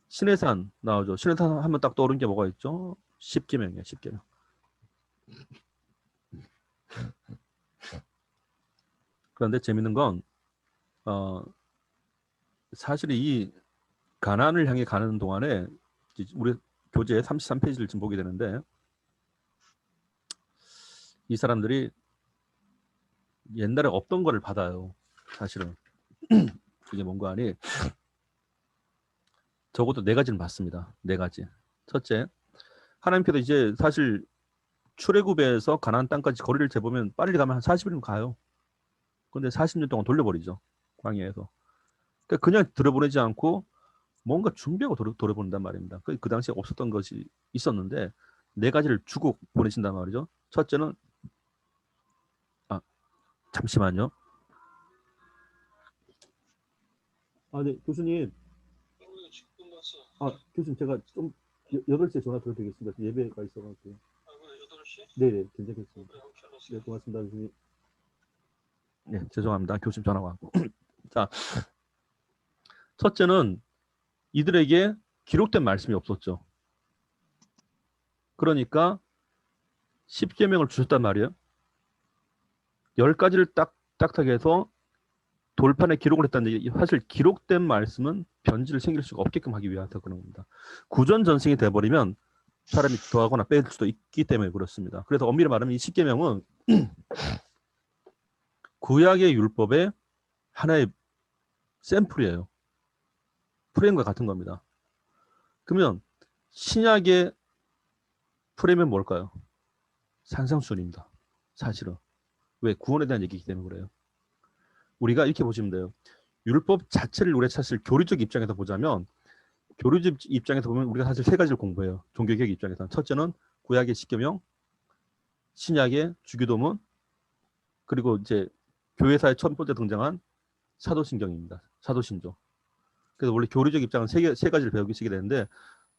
신의 산 나오죠. 신의 산 하면 딱 떠오르는 게 뭐가 있죠? 십계명이에요. 십계명. 그런데 재밌는 건 사실 이 가나안을 향해 가는 동안에 우리 교재 33페이지를 지금 보게 되는데 이 사람들이 옛날에 없던 거를 받아요. 사실은. 이게 뭔가 하니 적어도 네 가지는 봤습니다. 네 가지. 첫째, 하나님께서 이제 사실 출애굽에서 가나안 땅까지 거리를 재보면 빨리 가면 한 40일이면 가요. 근데 40년 동안 돌려버리죠. 광야에서. 그러니까 그냥 들어보내지 않고 뭔가 준비하고 돌아보낸단 말입니다. 그 당시에 없었던 것이 있었는데 네 가지를 주고 보내신단 말이죠. 첫째는 잠시만요. 네, 교수님. 교수님 제가 좀 8시에 전화 드려도 되겠습니다. 예배가 있어가지고. 8시? 네, 괜찮겠습니다. 네, 고맙습니다, 교수님. 네, 죄송합니다. 교수님 전화가 왔고. 자, 첫째는 이들에게 기록된 말씀이 없었죠. 그러니까 10계명을 주셨단 말이에요. 10가지를 딱딱하게 해서 돌판에 기록을 했다는데 사실 기록된 말씀은 변질을 생길 수가 없게끔 하기 위해서 그런 겁니다. 구전전승이 돼버리면 사람이 더하거나 뺄 수도 있기 때문에 그렇습니다. 그래서 엄밀히 말하면 이 10계명은 구약의 율법의 하나의 샘플이에요. 프레임과 같은 겁니다. 그러면 신약의 프레임은 뭘까요? 산상수훈입니다. 사실은. 왜? 구원에 대한 얘기이기 때문에 그래요. 우리가 이렇게 보시면 돼요. 율법 자체를 우리가 사실 교리적 입장에서 보자면 교리적 입장에서 보면 우리가 사실 세 가지를 공부해요. 종교개혁 입장에서는. 첫째는 구약의 10계명, 신약의 주기도문, 그리고 이제 교회사의 첫 번째 등장한 사도신경입니다. 사도신조. 그래서 원래 교리적 입장은 세 가지를 배우기 시게 되는데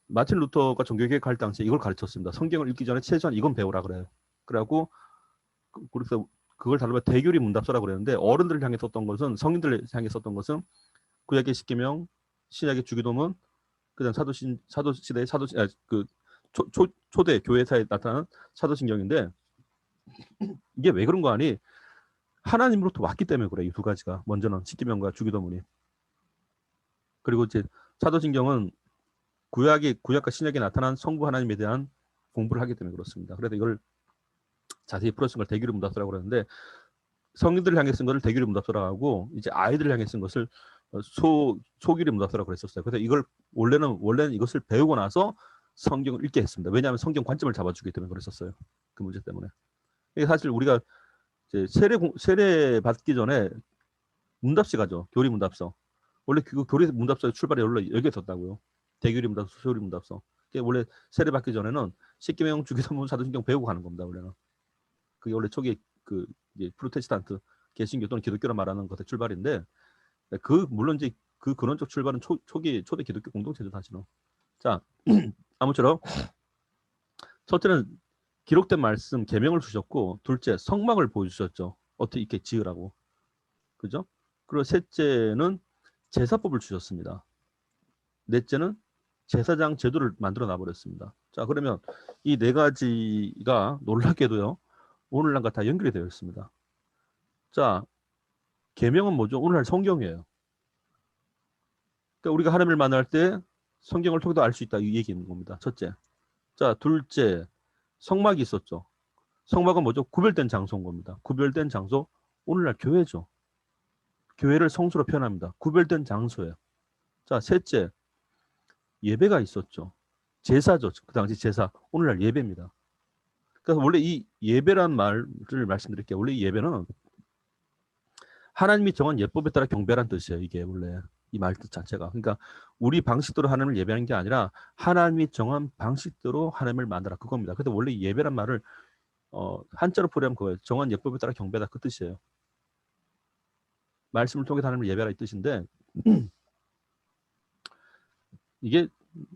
마틴 루터가 종교개혁할 당시에 이걸 가르쳤습니다. 성경을 읽기 전에 최소한 이건 배우라 그래요. 그래갖고 그래서 그걸 다루면 대교리 문답서라고 그랬는데 어른들을 향해 썼던 것은 성인들을 향해 썼던 것은 구약의 10계명, 신약의 주기도문, 그다음 사도시대의 초대 교회사에 나타난 사도신경인데 이게 왜 그런 거 아니? 하나님으로부터 왔기 때문에 그래. 이 두 가지가. 먼저는 10계명과 주기도문이. 그리고 이제 사도신경은 구약과 신약에 나타난 성부 하나님에 대한 공부를 하기 때문에 그렇습니다. 그래서 이걸 자세히 풀어 쓴 걸 대규리 문답서라고 그러는데 성인들을 향해 쓴 것을 대규리 문답서라고 하고 이제 아이들을 향해 쓴 것을 소규리 문답서라고 그랬었어요. 그래서 이걸 원래는 이것을 배우고 나서 성경을 읽게 했습니다. 왜냐하면 성경 관점을 잡아주기 때문에 그랬었어요. 그 문제 때문에. 이게 사실 우리가 이제 세례 받기 전에 문답시 가죠. 교리 문답서. 원래 그 교리 문답서의 출발이 원래 여기에 있었다고요. 대교리 문답서, 소교리 문답서. 원래 세례 받기 전에는 십계명, 주기도문, 사도신경 배우고 가는 겁니다. 원래는. 그게 원래 초기 그 이제 프로테스탄트 개신교 또는 기독교라 말하는 것의 출발인데 물론 이제 그 근원적 출발은 초대 기독교 공동체죠 사실은. 자 아무쪼록 첫째는 기록된 말씀 계명을 주셨고 둘째 성막을 보여주셨죠. 어떻게 이렇게 지으라고. 그죠? 그리고 셋째는 제사법을 주셨습니다. 넷째는 제사장 제도를 만들어 놔버렸습니다. 자 그러면 이 네 가지가 놀랍게도요. 오늘날과 다 연결이 되어 있습니다. 자 계명은 뭐죠? 오늘날 성경이에요. 그러니까 우리가 하나님을 만날 때 성경을 통해서 알 수 있다 이 얘기인 겁니다. 첫째. 자 둘째 성막이 있었죠. 성막은 뭐죠? 구별된 장소인 겁니다. 구별된 장소 오늘날 교회죠. 교회를 성수로 표현합니다. 구별된 장소예요. 자 셋째 예배가 있었죠. 제사죠. 그 당시 제사 오늘날 예배입니다. 그래서 원래 이 예배란 말을 말씀드릴게요. 원래 이 예배는 하나님이 정한 예법에 따라 경배란 뜻이에요. 이게 원래 이 말 뜻 자체가. 그러니까 우리 방식대로 하나님을 예배하는 게 아니라 하나님이 정한 방식대로 하나님을 만들라 그겁니다. 그래서 원래 예배란 말을 한자로 풀이하면 그거예요. 정한 예법에 따라 경배다 그 뜻이에요. 말씀을 통해서 하나님을 예배하라 이 뜻인데 이게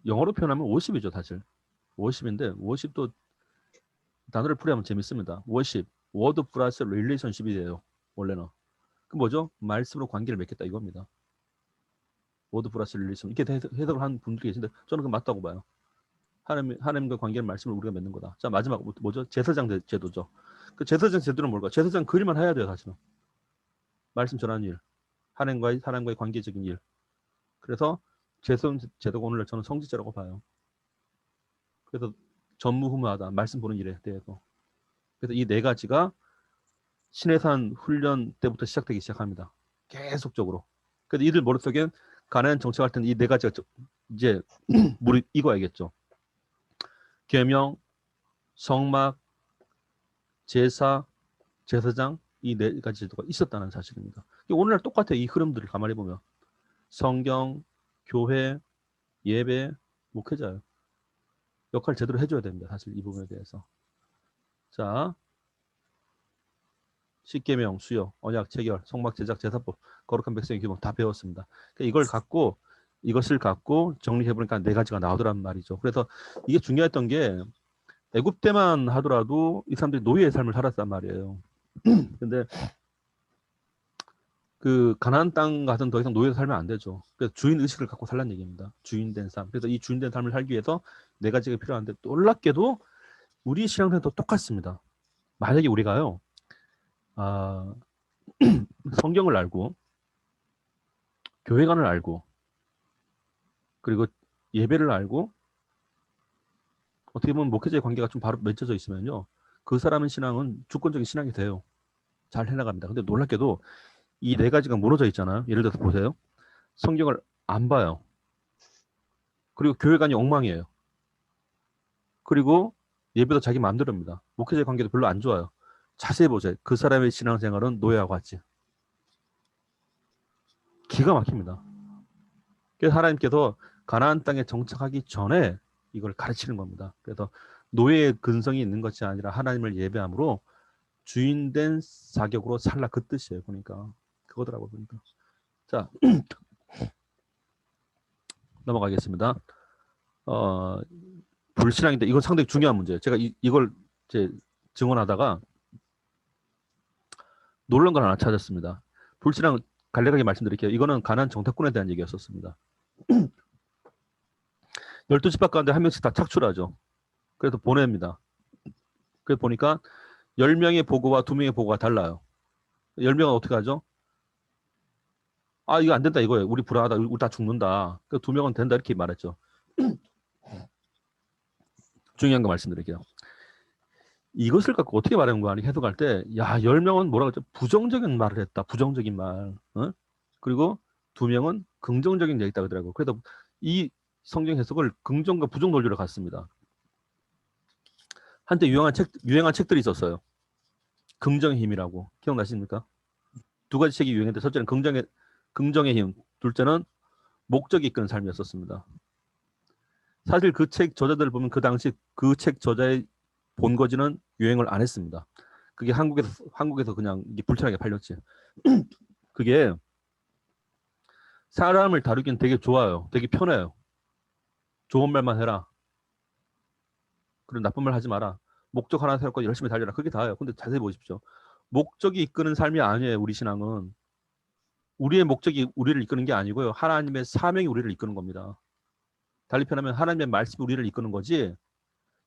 영어로 표현하면 worship이죠 사실. worship인데 worship도 단어를 풀이하면 재밌습니다. worship, word 플러스 relationship이에요. 원래는. 그 뭐죠? 말씀으로 관계를 맺겠다 이겁니다. 워드 플러스 릴리션 이렇게 해석을 하는 분들이 계신데 저는 그거 맞다고 봐요. 하나님과 관계를 말씀을 우리가 맺는 거다. 자 마지막 뭐죠? 제사장 제도죠. 그 제사장 제도는 뭘까? 제사장 그 일만 해야 돼요 사실은. 말씀 전하는 일, 하나님과의 관계적인 일. 그래서 제사장 제도가 오늘날 저는 성직자라고 봐요. 그래서 전무후무하다 말씀 보는 일에 대해서. 그래서 이 네 가지가 신해산 훈련 때부터 시작되기 시작합니다. 계속적으로. 그래서 이들 머릿속엔 가나안 정착할 때는 이 네 가지가 이제 우리 이거 알겠죠? 계명, 성막, 제사, 제사장 이 네 가지 제도가 있었다는 사실입니다. 오늘날 똑같아요. 이 흐름들을 가만히 보면 성경, 교회, 예배, 목회자예요. 역할 제대로 해줘야 됩니다. 사실 이 부분에 대해서. 자, 십계명, 수요, 언약, 체결, 성막, 제작, 제사법, 거룩한 백성의 규범 다 배웠습니다. 이것을 갖고 정리해보니까 네 가지가 나오더란 말이죠. 그래서 이게 중요했던 게 애굽 때만 하더라도 이 사람들이 노예의 삶을 살았단 말이에요. 근데 그 가나안 땅 가서는 더 이상 노예로 살면 안 되죠. 그래서 주인 의식을 갖고 살란 얘기입니다. 주인된 삶. 그래서 이 주인된 삶을 살기 위해서 네 가지가 필요한데 놀랍게도 우리 신앙생활도 똑같습니다. 만약에 우리가요, 성경을 알고 교회관을 알고 그리고 예배를 알고 어떻게 보면 목회자의 관계가 좀 바로 맺혀져 있으면요, 그 사람의 신앙은 주권적인 신앙이 돼요. 잘 해나갑니다. 근데 놀랍게도 이 네 가지가 무너져 있잖아요. 예를 들어서 보세요. 성경을 안 봐요. 그리고 교회관이 엉망이에요. 그리고 예배도 자기 마음대로입니다. 목회자의 관계도 별로 안 좋아요. 자세히 보세요. 그 사람의 신앙생활은 노예와 같지. 기가 막힙니다. 그래서 하나님께서 가나안 땅에 정착하기 전에 이걸 가르치는 겁니다. 그래서 노예의 근성이 있는 것이 아니라 하나님을 예배함으로 주인된 자격으로 살라 그 뜻이에요. 보니까 그거더라고요. 보니까. 자, 넘어가겠습니다. 불신앙인데 이건 상당히 중요한 문제예요. 제가 이걸 이제 증언하다가 놀란 걸 하나 찾았습니다. 불신앙 간략하게 말씀드릴게요. 이거는 가나안 정탐꾼에 대한 얘기였었습니다. 12집합 가운데 한 명씩 다 착출하죠. 그래서 보냅니다. 그래서 보니까 10명의 보고와 2명의 보고가 달라요. 10명은 어떻게 하죠? 아, 이거 안 된다 이거예요. 우리 불안하다. 우리 다 죽는다. 그 2명은 된다 이렇게 말했죠. 중요한 거 말씀드릴게요. 이것을 갖고 어떻게 말하는 거 아니 해석할 때, 야, 10명은 뭐라 그러죠? 부정적인 말을 했다. 부정적인 말. 그리고 2명은 긍정적인 얘기다 그러더라고요. 그래서 이 성경 해석을 긍정과 부정 논리로 갔습니다. 한때 유행한 책들이 있었어요. 긍정의 힘이라고. 기억나십니까? 두 가지 책이 유행했는데 첫째는 긍정의 힘, 둘째는 목적이 이끄는 삶이었었습니다. 사실 그 책 저자들을 보면 그 당시 그 책 저자의 본거지는 유행을 안 했습니다. 그게 한국에서 그냥 불편하게 팔렸지. 그게 사람을 다루기는 되게 좋아요. 되게 편해요. 좋은 말만 해라. 그리고 나쁜 말 하지 마라. 목적 하나 세우고 열심히 달려라. 그게 다예요. 근데 자세히 보십시오. 목적이 이끄는 삶이 아니에요. 우리 신앙은. 우리의 목적이 우리를 이끄는 게 아니고요. 하나님의 사명이 우리를 이끄는 겁니다. 달리 표현하면 하나님의 말씀이 우리를 이끄는 거지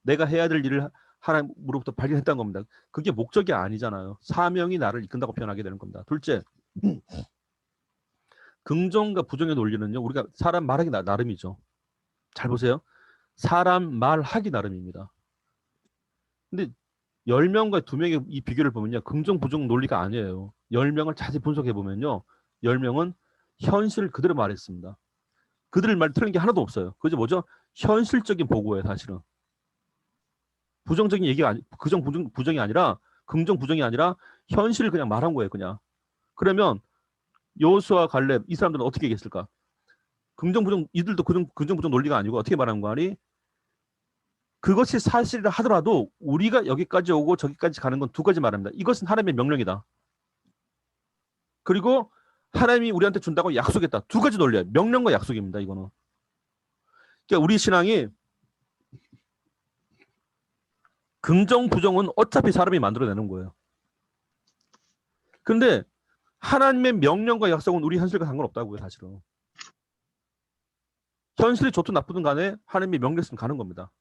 내가 해야 될 일을 하나님으로부터 발견했다는 겁니다. 그게 목적이 아니잖아요. 사명이 나를 이끈다고 표현하게 되는 겁니다. 둘째, 긍정과 부정의 논리는요. 우리가 사람 말하기 나름이죠. 잘 보세요. 사람 말하기 나름입니다. 근데 10명과 2명의 이 비교를 보면요. 긍정, 부정 논리가 아니에요. 10명을 자세히 분석해 보면요. 10명은 현실을 그대로 말했습니다. 그들의 말 틀린 게 하나도 없어요. 그게 뭐죠? 현실적인 보고예요, 사실은. 부정적인 얘기가 부정이 아니라 긍정 부정이 아니라 현실을 그냥 말한 거예요, 그냥. 그러면 여호수아 갈렙 이 사람들은 어떻게 얘기했을까? 긍정 부정 이들도 긍정 부정 논리가 아니고 어떻게 말하는 거 아니? 그것이 사실이라 하더라도 우리가 여기까지 오고 저기까지 가는 건 두 가지 말합니다. 이것은 하나님의 명령이다. 그리고 하나님이 우리한테 준다고 약속했다. 두 가지 논리예요. 명령과 약속입니다. 이거는. 그러니까 우리 신앙이 긍정 부정은 어차피 사람이 만들어내는 거예요. 그런데 하나님의 명령과 약속은 우리 현실과 상관없다고요. 사실은. 현실이 좋든 나쁘든 간에 하나님의 명령했으면 가는 겁니다.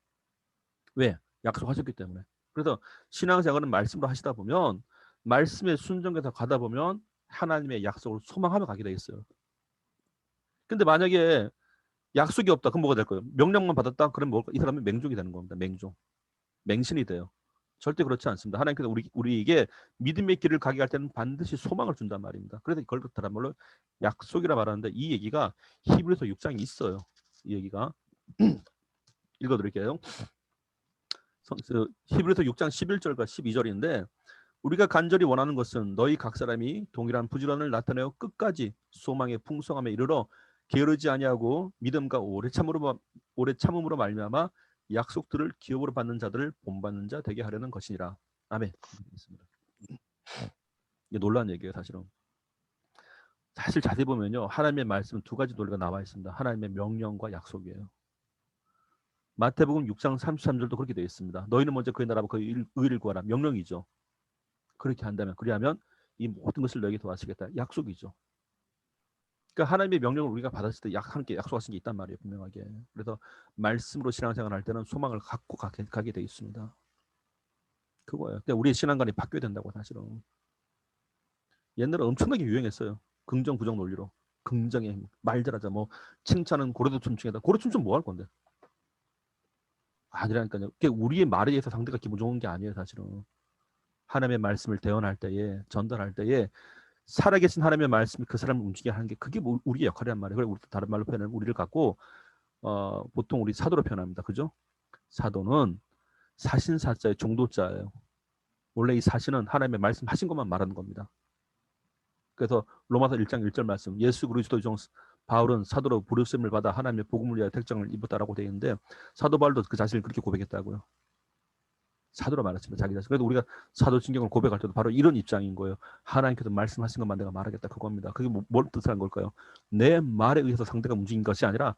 왜? 약속하셨기 때문에. 그래서 신앙생활은 말씀으로 하시다 보면 말씀에 순종해서 가다 보면 하나님의 약속을 소망하며 가게 돼 있어요. 근데 만약에 약속이 없다. 그럼 뭐가 될 거예요? 명령만 받았다. 그럼 이 사람은 맹종이 되는 겁니다. 맹종. 맹신이 돼요. 절대 그렇지 않습니다. 하나님께서 우리에게 믿음의 길을 가게 할 때는 반드시 소망을 준단 말입니다. 그래서 그걸 다른 말로 약속이라 말하는데 이 얘기가 히브리서 6장에 있어요. 이 얘기가. 읽어드릴게요. 히브리서 6장 11절과 12절인데 우리가 간절히 원하는 것은 너희 각 사람이 동일한 부지런을 나타내어 끝까지 소망의 풍성함에 이르러 게으르지 아니하고 믿음과 오래 참음으로 말미암아 약속들을 기업으로 받는 자들을 본받는 자 되게 하려는 것이니라. 아멘. 이게 놀라운 얘기예요, 사실은. 사실 자세히 보면요, 하나님의 말씀 두 가지 논리가 나와 있습니다. 하나님의 명령과 약속이에요. 마태복음 6장 33절도 그렇게 되어 있습니다. 너희는 먼저 그의 나라와 그의 의를 구하라. 명령이죠. 그렇게 한다면, 그리하면 이 모든 것을 너에게 도와주시겠다. 약속이죠. 그러니까 하나님의 명령을 우리가 받았을 때 함께 약속하신 게 있단 말이에요, 분명하게. 그래서 말씀으로 신앙생활 할 때는 소망을 갖고 가게 돼 있습니다. 그거예요. 근데 우리의 신앙관이 바뀌어야 된다고, 사실은. 옛날에 엄청나게 유행했어요. 긍정 부정 논리로. 긍정의 힘, 말 잘하자, 뭐 칭찬은 고래도 춤추겠다. 고래 춤추면 뭐 할 건데? 아니라니까요. 그게 우리의 말에 의해서 상대가 기분 좋은 게 아니에요, 사실은. 하나님의 말씀을 대언할 때에, 전달할 때에 살아계신 하나님의 말씀이 그 사람을 움직이게 하는 게 그게 우리의 역할이란 말이에요. 그래, 우리 다른 말로 표현하면 우리를 갖고 보통 우리 사도로 표현합니다. 그죠? 사도는 사신사자의 종도자예요. 원래 이 사신은 하나님의 말씀하신 것만 말하는 겁니다. 그래서 로마서 1장 1절 말씀, 예수 그리스도의 종 바울은 사도로 부르심을 받아 하나님의 복음을 위하여 택정을 입었다라고 되어 있는데 사도 바울도 그 자신을 그렇게 고백했다고요. 사도로 말했습니다. 자기 자신. 그래도 우리가 사도신경을 고백할 때도 바로 이런 입장인 거예요. 하나님께서 말씀하신 것만 내가 말하겠다, 그겁니다. 그게 뭘 뜻하는 걸까요? 내 말에 의해서 상대가 움직인 것이 아니라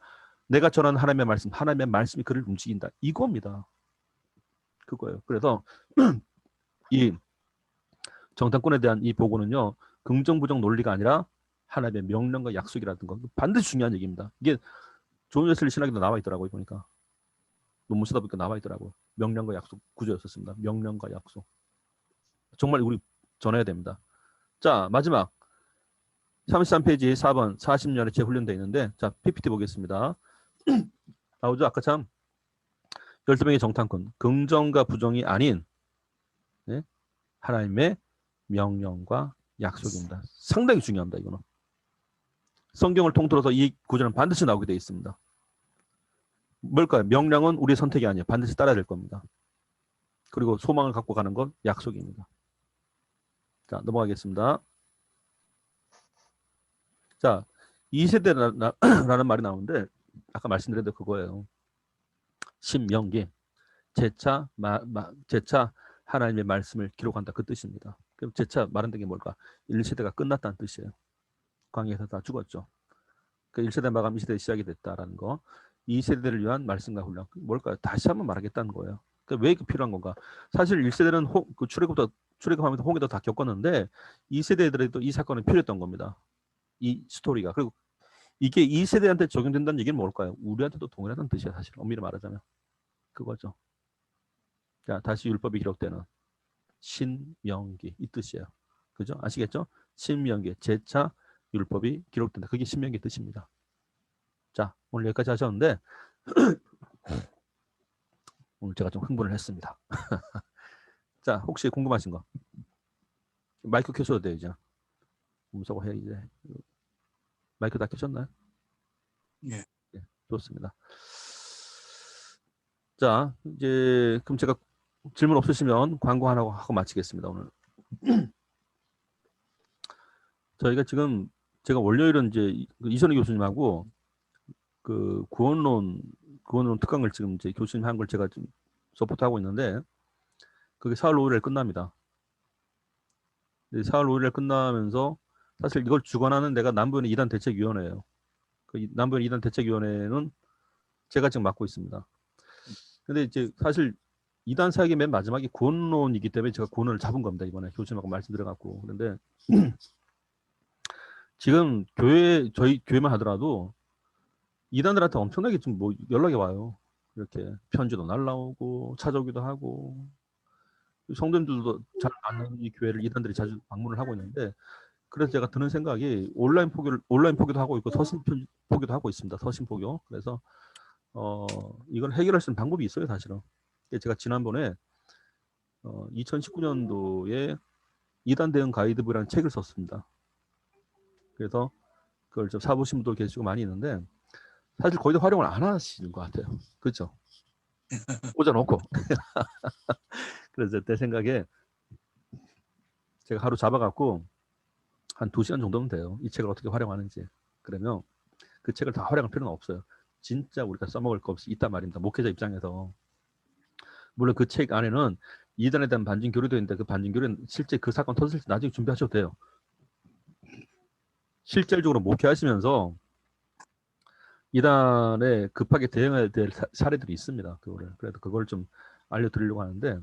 내가 전하는 하나님의 말씀, 하나님의 말씀이 그를 움직인다, 이겁니다. 그거예요. 그래서 이 정탐꾼에 대한 이 보고는요, 긍정부정 논리가 아니라 하나님의 명령과 약속이라는 거 반드시 중요한 얘기입니다. 이게 존 웨슬리 신학에도 나와 있더라고요. 보니까 논문 쓰다 보니까 나와 있더라고요. 명령과 약속 구조였었습니다. 명령과 약속. 정말 우리 전해야 됩니다. 자, 마지막 33페이지 4번 40년의 재훈련되어 있는데, 자, PPT 보겠습니다. 나오죠? 아까 참 12명의 정탐꾼, 긍정과 부정이 아닌 하나님의 명령과 약속입니다. 상당히 중요합니다. 이거는. 성경을 통틀어서 이 구절은 반드시 나오게 되어 있습니다. 뭘까요? 명령은 우리의 선택이 아니에요. 반드시 따라야 될 겁니다. 그리고 소망을 갖고 가는 건 약속입니다. 자, 넘어가겠습니다. 자, 2세대라는 말이 나오는데 아까 말씀드린 데 그거예요. 신명기, 재차 하나님의 말씀을 기록한다, 그 뜻입니다. 그럼 재차 말한다는 게 뭘까? 1세대가 끝났다는 뜻이에요. 광야에서 다 죽었죠. 그 1세대 마감 2세대 시작이 됐다라는 거. 2세대를 위한 말씀과 훈련. 뭘까요? 다시 한번 말하겠다는 거예요. 그러니까 왜 필요한 건가? 사실 1세대는 그 출애굽하면서 홍해도 다 겪었는데 2세대들에도 이 사건은 필요했던 겁니다. 이 스토리가. 그리고 이게 2세대한테 적용된다는 얘기는 뭘까요? 우리한테도 동일하다는 뜻이야, 사실. 엄밀히 말하자면. 그거죠. 자, 다시 율법이 기록되는 신명기, 이 뜻이에요. 그죠? 아시겠죠? 신명기, 재차 율법이 기록된다. 그게 신명기 뜻입니다. 자, 오늘 여기까지 하셨는데 오늘 제가 좀 흥분을 했습니다. 자, 혹시 궁금하신 거? 마이크 켜셔도 돼요, 이제. 음소거 해, 이제. 마이크 다 켜셨나요? 예. 네, 좋습니다. 자, 이제 그럼 제가 질문 없으시면 광고 하나 하고 마치겠습니다, 오늘. 저희가 지금 제가 월요일은 이제 이선희 교수님하고 그 구원론 특강을 지금 이제 교수님 한 걸 제가 좀 서포트하고 있는데 그게 4월 5일에 끝납니다. 4월 5일에 끝나면서 사실 이걸 주관하는 내가 남부연의 2단 대책위원회예요. 그 남부연의 2단 대책위원회는 제가 지금 맡고 있습니다. 근데 이제 사실 2단 사역의 맨 마지막이 구원론이기 때문에 제가 구원론을 잡은 겁니다. 이번에 교수님하고 말씀드려갖고. 그런데 지금 저희 교회만 하더라도 이단들한테 엄청나게 좀 뭐 연락이 와요. 이렇게 편지도 날라오고 찾아오기도 하고 성도님들도 잘 아는 이 교회를 이단들이 자주 방문을 하고 있는데 그래서 제가 드는 생각이 온라인 포교도 하고 있고 서신 포교도 하고 있습니다. 서신 포교. 그래서 이걸 해결할 수 있는 방법이 있어요, 사실은. 제가 지난번에 2019년도에 이단 대응 가이드북이라는 책을 썼습니다. 그래서 그걸 좀 사보신 분도 계시고 많이 있는데 사실 거의 다 활용을 안 하시는 것 같아요. 그렇죠? 꽂아놓고. 그래서 내 생각에 제가 하루 잡아갖고 한 2시간 정도면 돼요. 이 책을 어떻게 활용하는지. 그러면 그 책을 다 활용할 필요는 없어요. 진짜 우리가 써먹을 거 없이 있단 말입니다. 목회자 입장에서. 물론 그 책 안에는 이단에 대한 반증 교류도 있는데 그 반증 교류는 실제 그 사건 터졌을 때 나중에 준비하셔도 돼요. 실질적으로 목회하시면서 이단에 급하게 대응해야 될 사례들이 있습니다. 그래도 그걸 좀 알려드리려고 하는데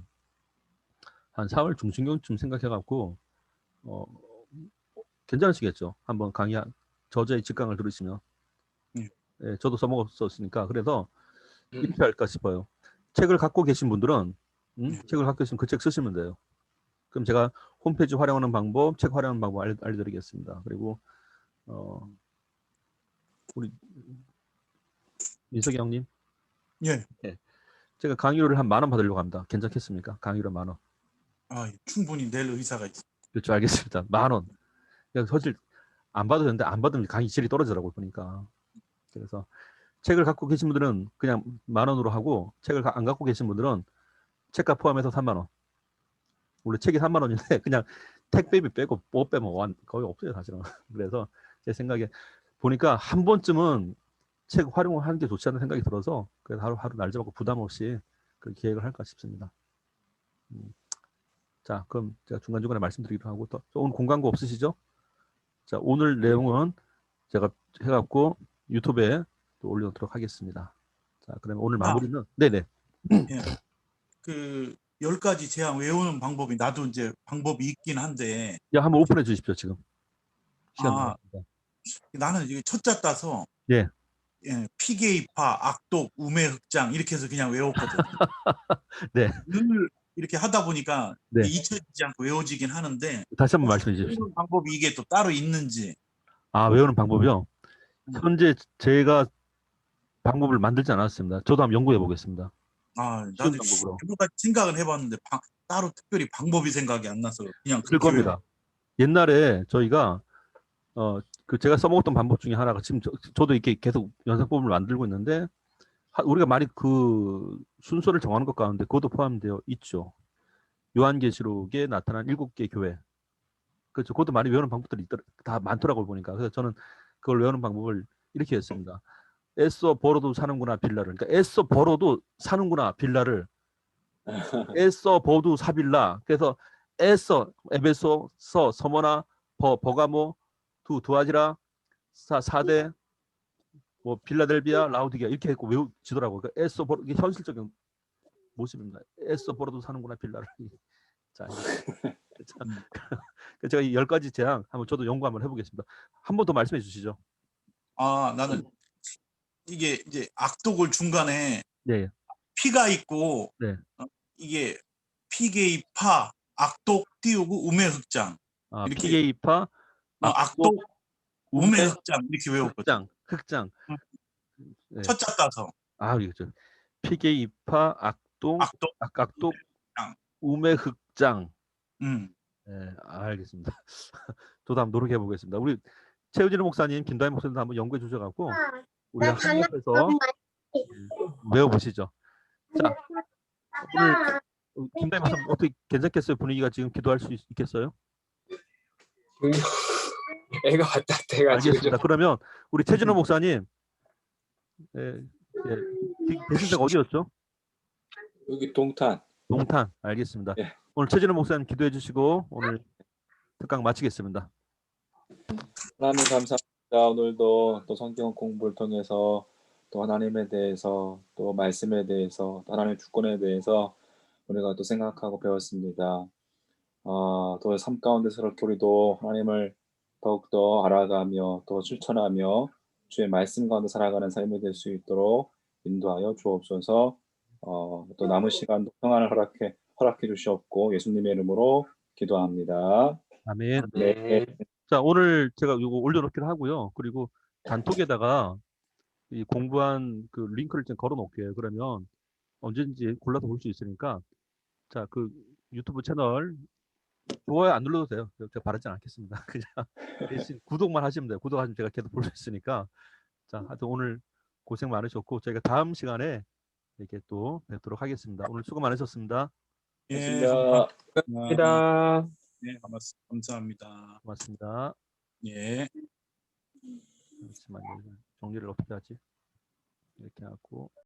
한 4월 중순경쯤 생각해갖고 괜찮으시겠죠? 한번 강의 저자의 직강을 들으시면 예, 저도 써먹었으니까 그래서 이렇게 할까 싶어요. 책을 갖고 계신 분들은 책을 갖고 계시면 그 책 쓰시면 돼요. 그럼 제가 홈페이지 활용하는 방법, 책 활용하는 방법 알려드리겠습니다. 그리고 우리 민석이 형님, 예. 예. 제가 강의료를 한 10,000원 받으려고 합니다. 괜찮겠습니까? 강의료 10,000원. 아, 충분히 낼 의사가 있습니다. 그렇죠, 알겠습니다. 10,000원. 사실 안 받아도 되는데 안 받으면 강의 질이 떨어지더라고요, 보니까. 그래서 책을 갖고 계신 분들은 그냥 10,000원으로 하고 책을 안 갖고 계신 분들은 책값 포함해서 30,000원. 원래 책이 30,000원인데 그냥 택배비 빼고 뭐 빼면 거의 없어요, 사실은. 그래서 제 생각에 보니까 한 번쯤은 책 활용을 하는 게 좋지 않은 생각이 들어서 그래서 하루 날 잡고 부담 없이 그 계획을 할까 싶습니다. 자, 그럼 제가 중간중간에 말씀드리기로 하고 또 오늘 공간고 없으시죠? 자, 오늘 내용은 제가 해갖고 유튜브에 또 올려놓도록 하겠습니다. 자, 그러면 오늘 마무리는 네네. 예. 그 10가지 재앙 외우는 방법이 나도 이제 방법이 있긴 한데 야, 한번 오픈해 주십시오, 지금. 시간 남았습니다. 나는 이게 첫자 따서 예. 예, 피계입파, 악독, 우매흑장 이렇게 해서 그냥 외웠거든요. 네. 늘 이렇게 하다 보니까 네. 잊혀지지 않고 외워지긴 하는데 다시 한번 말씀해 주십시오. 외우는 방법이 이게 또 따로 있는지. 아, 외우는 방법이요? 현재 제가 방법을 만들지 않았습니다. 저도 한번 연구해 보겠습니다. 아, 쉬운 나도 방법으로. 여러 가지 생각은 해봤는데 따로 특별히 방법이 생각이 안 나서 그냥 그럴 그렇게 겁니다. 옛날에 저희가 그 제가 써먹었던 방법 중에 하나가 지금 저도 이렇게 계속 연상법을 만들고 있는데 우리가 많이 그 순서를 정하는 것 가운데 그것도 포함되어 있죠. 요한계시록에 나타난 7개 교회. 그렇죠. 그것도 많이 외우는 방법들이 다 많더라고요, 보니까. 그래서 저는 그걸 외우는 방법을 이렇게 했습니다. 애써 벌어도 사는구나 빌라를. 그러니까 애써 벌어도 사는구나 빌라를. 애써 버두 사빌라. 그래서 애써 에베소 서 서머나 버가모 두아지라 사대 뭐 빌라델비아 라우디게아 이렇게 했고 외우지더라고요. 그러니까 애써 벌 이게 현실적인 모습입니다. 애써 벌어도 사는구나 빌라를. 자, 제가 이 10가지 재앙 한번 저도 연구 한번 해보겠습니다. 한 번 더 말씀해 주시죠. 아, 나는 이게 이제 악독을 중간에 네, 피가 있고 네. 이게 피계입파, 악독 띄우고 우매흑장 아, 이렇게 피게이파, 악독, 우매흑장 이렇게 외웠거든. 흑장. 네. 첫자 따서 아, 이거죠. 피게이파, 악독, 악독, 우매흑장. 우매흑장. 네, 알겠습니다. 저도 한번 노력해 보겠습니다. 우리 최우진 목사님, 김다희 목사님도 한번 연구해 주셔갖고 우리 한 옆에서 외워보시죠. 자, 오늘 김다희 목사님 어떻게 괜찮겠어요? 분위기가 지금 기도할 수 있겠어요? 애가 왔다 돼가지고. 알겠습니다. 그러면 우리 최진호 목사님, 계신 데가 어디였죠? 여기 동탄. 동탄. 알겠습니다. 예. 오늘 최진호 목사님 기도해 주시고 오늘 특강 마치겠습니다. 하나님 감사합니다. 오늘도 또 성경 공부를 통해서 또 하나님에 대해서 또 말씀에 대해서 또 하나님의 주권에 대해서 우리가 또 생각하고 배웠습니다. 또 삶 가운데서 이렇게 우리도 하나님을 더욱더 알아가며 또 실천하며 주의 말씀 가운데 살아가는 삶이 될 수 있도록 인도하여 주옵소서. 또 남은 시간도 평안을 허락해 주시옵고 예수님의 이름으로 기도합니다. 아멘. 네. 자, 오늘 제가 이거 올려놓기로 하고요. 그리고 단톡에다가 이 공부한 그 링크를 좀 걸어 놓을게요. 그러면 언제든지 골라서 볼 수 있으니까 자, 그 유튜브 채널 좋아요 안 눌러도 돼요. 제가 바라진 않겠습니다. 그냥 대신 구독만 하시면 돼요. 구독하시면 제가 계속 볼 수 있으니까 자, 하여튼 오늘 고생 많으셨고 저희가 다음 시간에 이렇게 또 뵙도록 하겠습니다. 오늘 수고 많으셨습니다. 예, 고맙습니다. 감사합니다. 네, 감사합니다. 고맙습니다. 예. 잠시만요. 정리를 어떻게 하지? 이렇게 하고